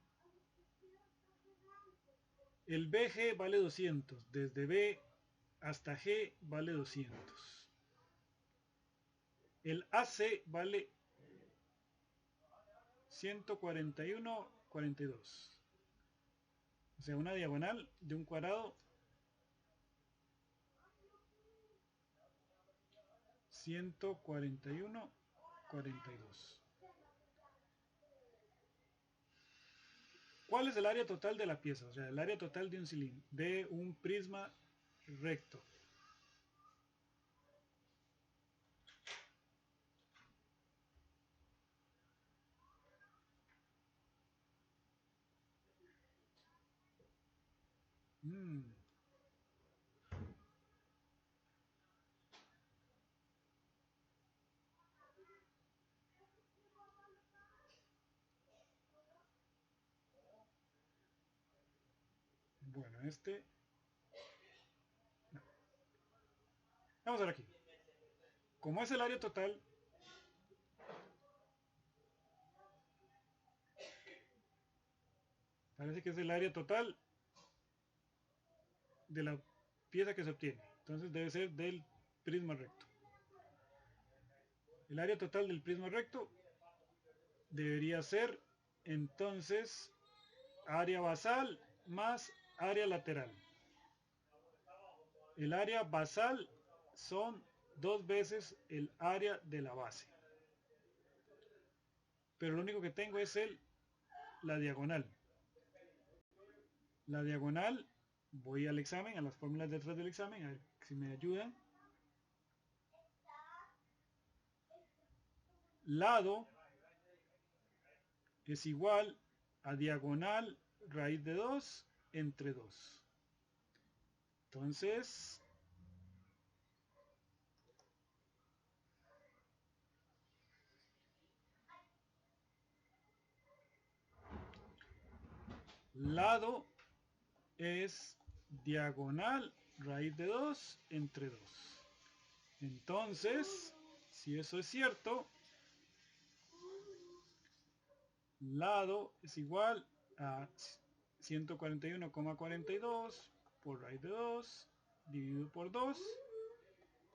El BG vale 200, desde B hasta G vale 200. El AC vale 141,42. O sea, una diagonal de un cuadrado 141,42. ¿Cuál es el área total de la pieza? O sea, el área total de un cilindro, de un prisma recto. Bueno, este... No. Vamos a ver aquí. Como es el área total, parece que es el área total de la pieza que se obtiene. Entonces debe ser del prisma recto. El área total del prisma recto debería ser entonces área basal más área lateral. El área basal son 2 veces el área de la base. Pero lo único que tengo es la diagonal. La diagonal, voy al examen, a las fórmulas detrás del examen, a ver si me ayudan. Lado es igual a diagonal raíz de 2 entre 2. Entonces, lado es diagonal raíz de 2 entre 2. Entonces, si eso es cierto, lado es igual a 141,42 por raíz de 2 dividido por 2,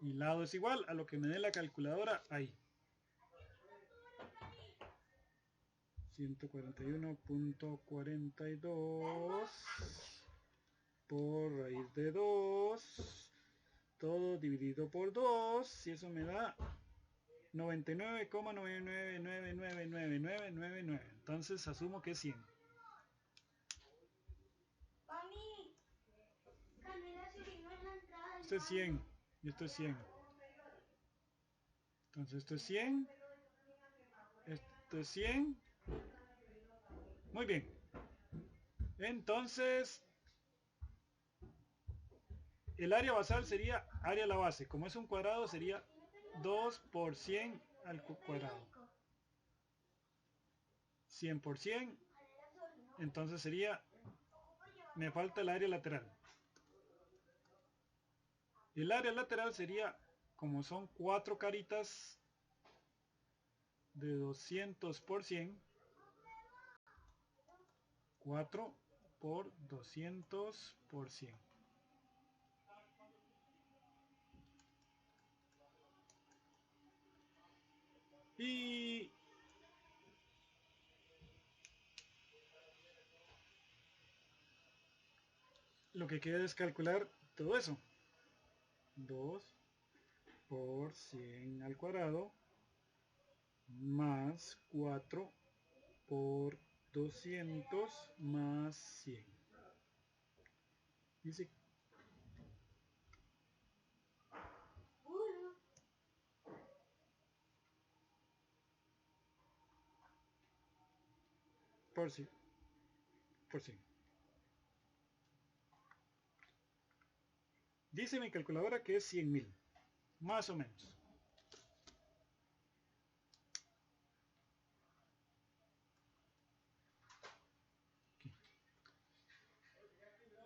y lado es igual a lo que me dé la calculadora ahí. 141,42 por raíz de 2, todo dividido por 2, y eso me da 99,99999999. Entonces asumo que es 100. Esto es 100 y esto es 100. Entonces esto es 100. Esto es 100. Muy bien. Entonces, el área basal sería área de la base. Como es un cuadrado, sería 2 por 100 al cuadrado. 100 por 100. Entonces sería, me falta el área lateral. El área lateral sería, como son 4 caritas de 200 por 100, 4 por 200 por 100. Y lo que queda es calcular todo eso. 2 por 100 al cuadrado más 4 por 200 más 100. Dice por 100. Por 100. Dice mi calculadora que es 100.000. Más o menos. Okay.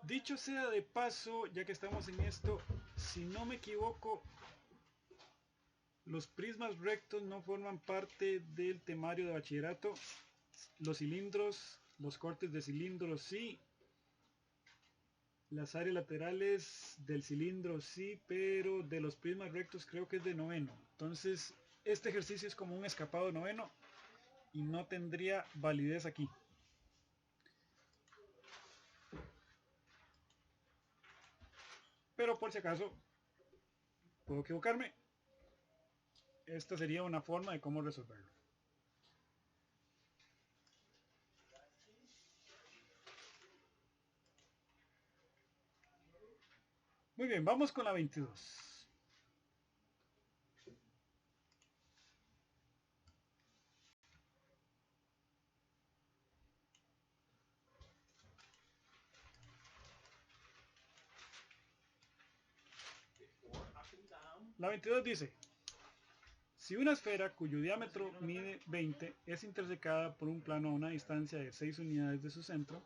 Dicho sea de paso, ya que estamos en esto, si no me equivoco, los prismas rectos no forman parte del temario de bachillerato. Los cilindros, los cortes de cilindros sí. Las áreas laterales del cilindro sí, pero de los prismas rectos creo que es de noveno. Entonces, este ejercicio es como un escapado de noveno y no tendría validez aquí. Pero por si acaso, puedo equivocarme. Esta sería una forma de cómo resolverlo. Muy bien, vamos con la 22. La 22 dice, si una esfera cuyo diámetro mide 20 es intersecada por un plano a una distancia de 6 unidades de su centro,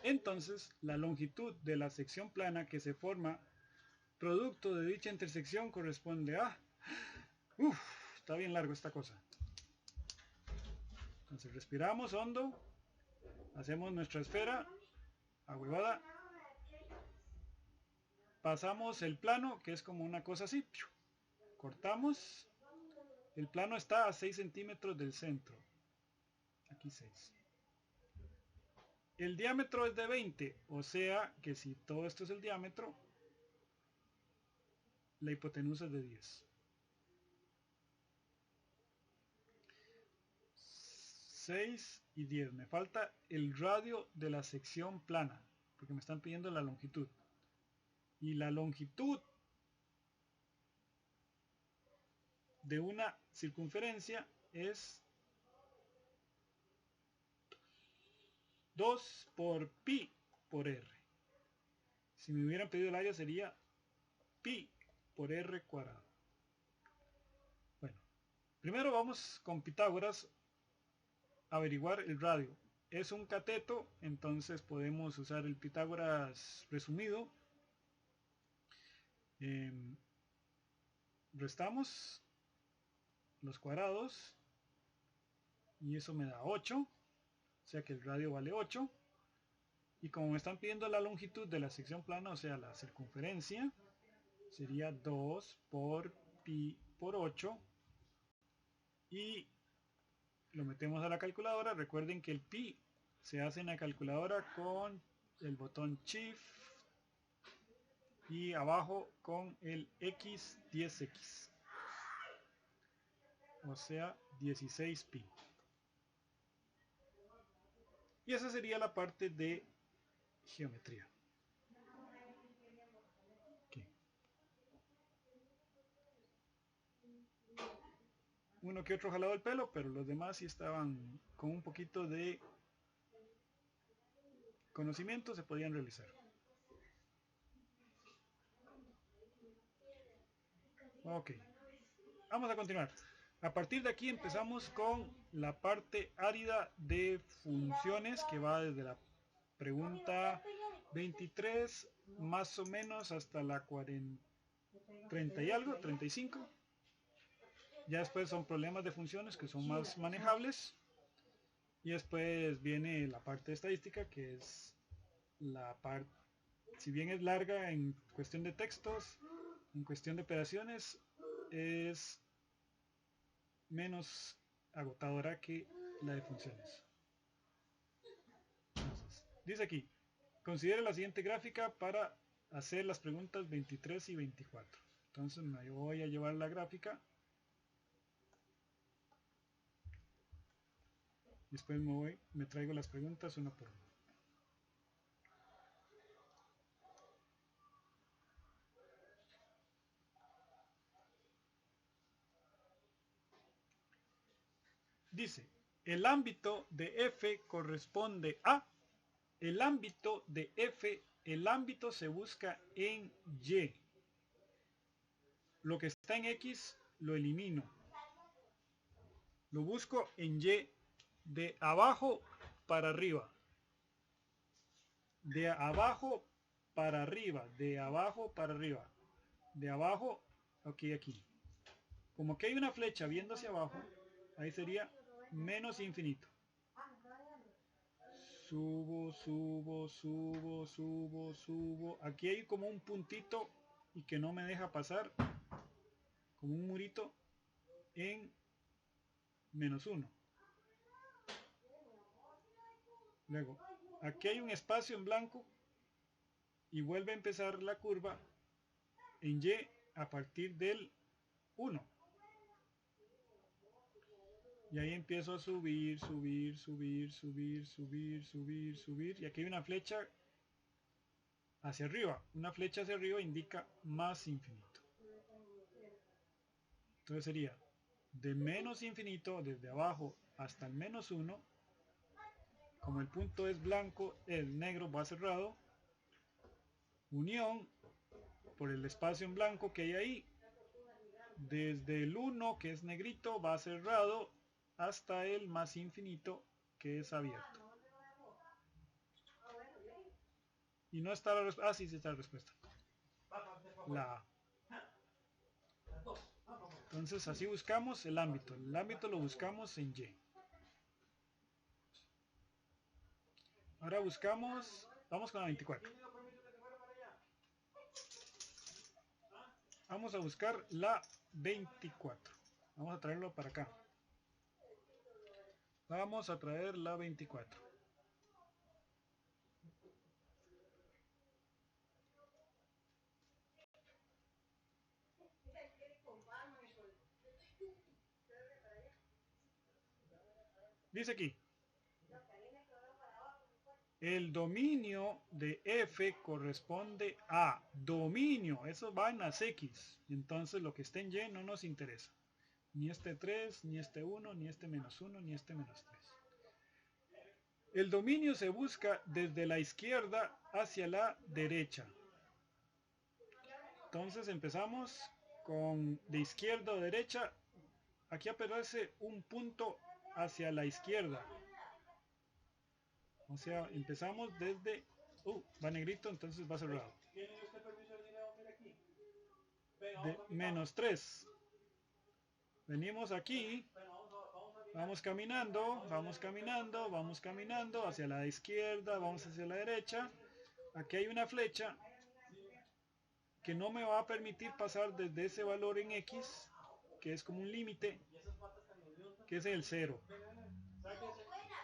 entonces la longitud de la sección plana que se forma producto de dicha intersección corresponde a... está bien largo esta cosa. Entonces respiramos hondo, hacemos nuestra esfera, ahuevada, pasamos el plano, que es como una cosa así, cortamos, el plano está a 6 centímetros del centro, aquí 6. El diámetro es de 20, o sea que si todo esto es el diámetro, la hipotenusa es de 10. 6 y 10. Me falta el radio de la sección plana, porque me están pidiendo la longitud. Y la longitud de una circunferencia es 2 por pi por r. Si me hubieran pedido el área sería pi por r cuadrado. Bueno, primero vamos con Pitágoras a averiguar el radio. Es un cateto, entonces podemos usar el Pitágoras resumido. Restamos los cuadrados y eso me da 8, o sea que el radio vale 8. Y como me están pidiendo la longitud de la sección plana, o sea la circunferencia, sería 2 por pi por 8 y lo metemos a la calculadora. Recuerden que el pi se hace en la calculadora con el botón Shift y abajo con el X 10X, o sea 16 pi. Y esa sería la parte de geometría. Okay. uno que otro jalado del pelo, pero los demás sí estaban con un poquito de conocimiento, se podían realizar. Ok, vamos a continuar. A partir de aquí empezamos con la parte árida de funciones, que va desde la pregunta 23 más o menos hasta la 40, 30 y algo, 35. Ya después son problemas de funciones que son más manejables. Y después viene la parte de estadística, que es la parte, si bien es larga en cuestión de textos, en cuestión de operaciones, es menos agotadora que la de funciones. Entonces, dice aquí, considere la siguiente gráfica para hacer las preguntas 23 y 24. Entonces me voy a llevar la gráfica. Después me traigo las preguntas una por una. Dice, el ámbito de F corresponde a, el ámbito de F, el ámbito se busca en Y. Lo que está en X lo elimino. Lo busco en Y de abajo para arriba. De abajo para arriba, de abajo para arriba. De abajo, ok, aquí. Como que hay una flecha viendo hacia abajo, ahí sería menos infinito. Subo, subo, subo, subo, subo. Aquí hay como un puntito y que no me deja pasar, como un murito en -1. Luego, aquí hay un espacio en blanco y vuelve a empezar la curva en Y a partir del 1. Y ahí empiezo a subir, subir, subir, subir, subir, subir, subir. Y aquí hay una flecha hacia arriba. Una flecha hacia arriba indica más infinito. Entonces sería de menos infinito, desde abajo hasta el -1. Como el punto es blanco, el negro va cerrado. Unión por el espacio en blanco que hay ahí. Desde el 1, que es negrito, va cerrado hasta el más infinito, que es abierto. Y no está la respuesta. Ah, sí, sí está la respuesta. La A. Entonces así buscamos el ámbito. El ámbito lo buscamos en Y. Ahora buscamos, vamos con la 24. Vamos a buscar la 24. Vamos a traerlo para acá. Vamos a traer la 24. Dice aquí, el dominio de F corresponde a dominio, eso va en las X, entonces lo que está en Y no nos interesa, ni este 3, ni este 1, ni este -1, ni este -3. El dominio se busca desde la izquierda hacia la derecha. Entonces empezamos con de izquierda a derecha, aquí aparece un punto hacia la izquierda. O sea, empezamos desde... va negrito, entonces va cerrado. De -3. Venimos aquí. Vamos caminando, vamos caminando, vamos caminando hacia la izquierda, vamos hacia la derecha. Aquí hay una flecha que no me va a permitir pasar desde ese valor en X, que es como un límite, que es el 0.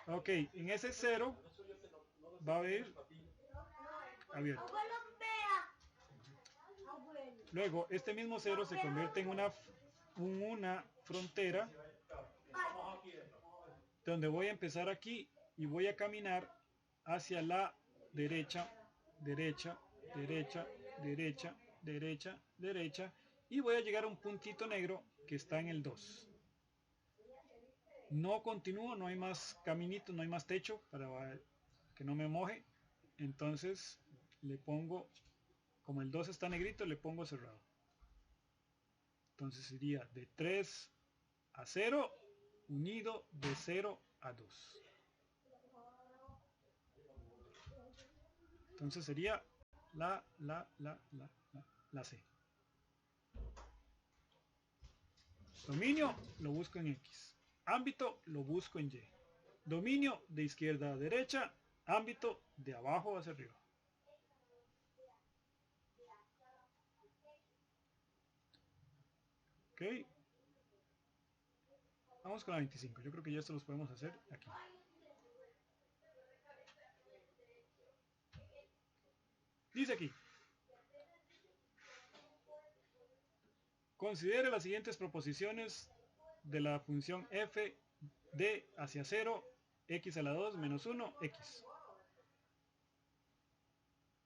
Ok, en ese 0 va a haber abierto. Luego, este mismo 0 se convierte en una frontera donde voy a empezar aquí y voy a caminar hacia la derecha, derecha, derecha, derecha, derecha, derecha y voy a llegar a un puntito negro que está en el 2. No continúo, no hay más caminito, no hay más techo para que no me moje. Entonces le pongo, como el 2 está negrito, le pongo cerrado. Entonces sería de 3 a 0, unido de 0 a 2. Entonces sería la C. Dominio lo busco en X. Ámbito lo busco en Y. Dominio de izquierda a derecha. Ámbito de abajo hacia arriba. Ok. Vamos con la 25. Yo creo que ya esto los podemos hacer aquí. Dice aquí. Considere las siguientes proposiciones de la función f de hacia 0, x a la 2 menos 1, x.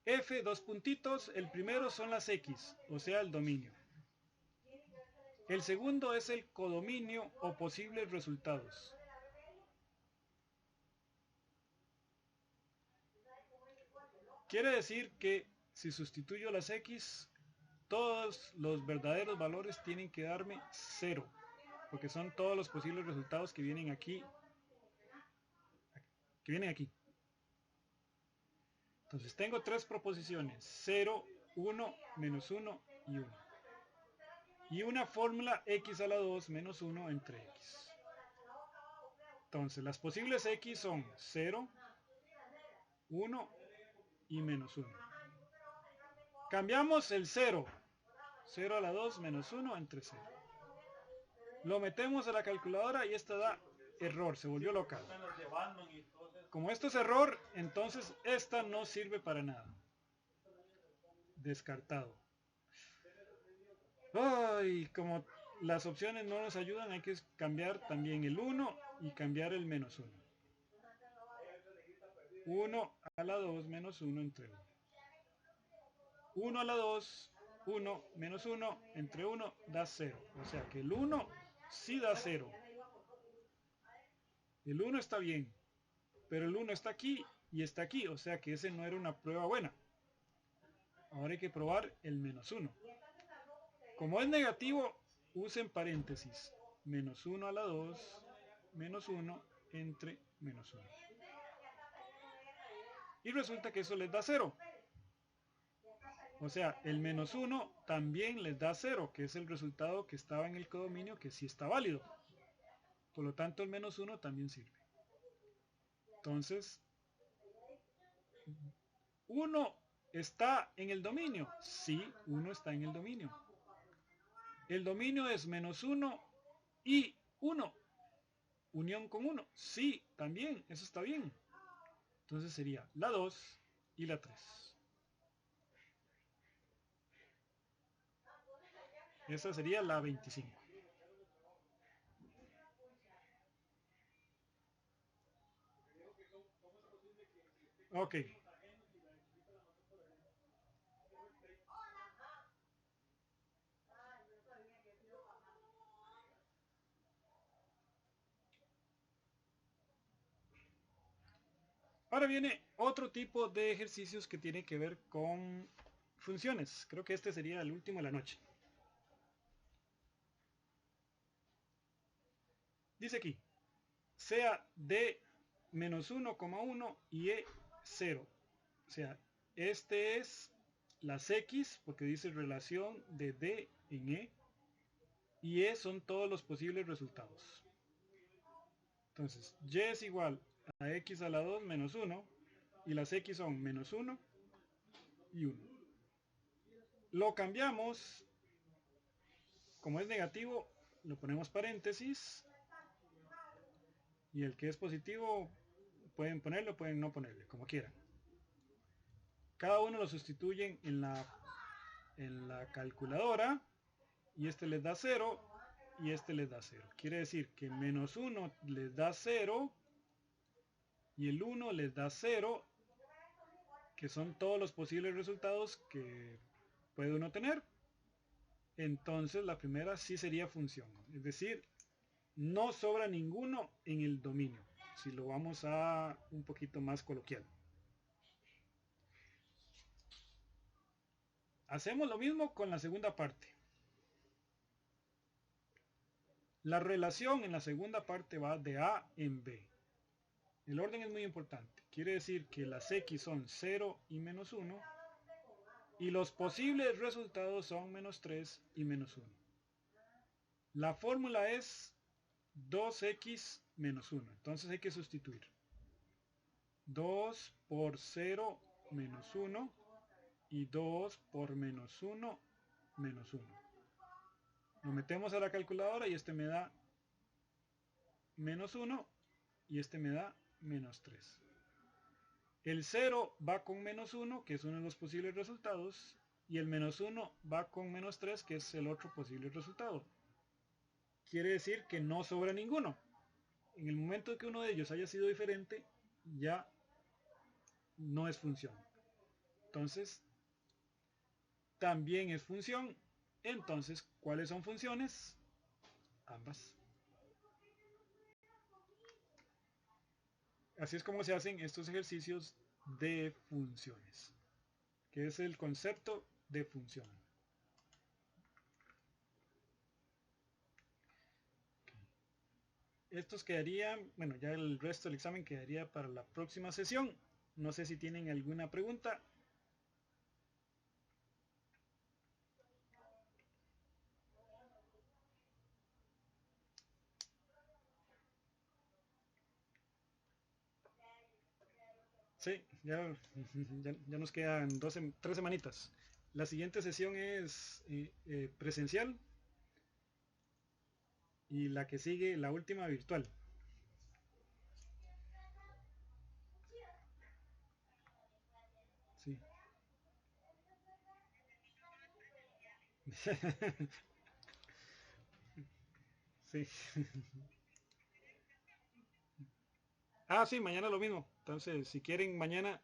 F, dos puntitos, el primero son las x, o sea el dominio. El segundo es el codominio o posibles resultados. Quiere decir que si sustituyo las x, todos los verdaderos valores tienen que darme 0, porque son todos los posibles resultados que vienen aquí. Entonces tengo tres proposiciones, 0, 1, menos 1 y 1. Y una fórmula x a la 2 menos 1 entre x. Entonces las posibles x son 0, 1 y menos 1. Cambiamos el 0. 0 a la 2 menos 1 entre 0. Lo metemos a la calculadora y esta da error, se volvió local. Como esto es error, entonces esta no sirve para nada. Descartado. Ay, como las opciones no nos ayudan, hay que cambiar también el 1 y cambiar el menos 1. 1 a la 2 menos 1 entre 1. 1 a la 2, 1 menos 1 entre 1 da 0. O sea que el 1 sí da 0. El 1 está bien, pero el 1 está aquí y está aquí. O sea que ese no era una prueba buena. Ahora hay que probar el menos 1. Como es negativo, usen paréntesis. Menos 1 a la 2, menos 1 entre menos 1. Y resulta que eso les da 0. O sea, el menos 1 también les da 0, que es el resultado que estaba en el codominio, que sí está válido. Por lo tanto, el menos 1 también sirve. Entonces, 1 está en el dominio. Sí, 1 está en el dominio. El dominio es menos 1 y 1. Unión con 1. Sí, también, eso está bien. Entonces sería la 2 y la 3. Esa sería la 25. Ok. Ahora viene otro tipo de ejercicios que tiene que ver con funciones. Creo que este sería el último de la noche. Dice aquí, sea D menos 1,1 y E 0. O sea, este es las X, porque dice relación de D en E, y E son todos los posibles resultados. Entonces, Y es igual a X a la 2 menos 1, y las X son menos 1 y 1. Lo cambiamos, como es negativo, lo ponemos paréntesis, y el que es positivo pueden ponerlo, pueden no ponerle, como quieran. Cada uno lo sustituyen en la calculadora y este les da 0 y este les da 0. Quiere decir que menos 1 les da 0 y el 1 les da 0, que son todos los posibles resultados que puede uno tener. Entonces la primera sí sería función, es decir, no sobra ninguno en el dominio, si lo vamos a un poquito más coloquial. Hacemos lo mismo con la segunda parte. La relación en la segunda parte va de A en B. El orden es muy importante. Quiere decir que las X son 0 y menos 1. Y los posibles resultados son menos 3 y menos 1. La fórmula es 2x menos 1. Entonces hay que sustituir. 2 por 0 menos 1 y 2 por menos 1 menos 1. Lo metemos a la calculadora y este me da menos 1 y este me da menos 3. El 0 va con menos 1, que es uno de los posibles resultados, y el menos 1 va con menos 3, que es el otro posible resultado. Quiere decir que no sobra ninguno. En el momento que uno de ellos haya sido diferente, ya no es función. Entonces, también es función. Entonces, ¿cuáles son funciones? Ambas. Así es como se hacen estos ejercicios de funciones, que es el concepto de función. Estos quedarían, bueno, ya el resto del examen quedaría para la próxima sesión. No sé si tienen alguna pregunta. Sí, ya nos quedan 3 semanitas. La siguiente sesión es presencial y la que sigue, la última, virtual. Sí. Sí. Ah, sí, mañana lo mismo. Entonces, si quieren, mañana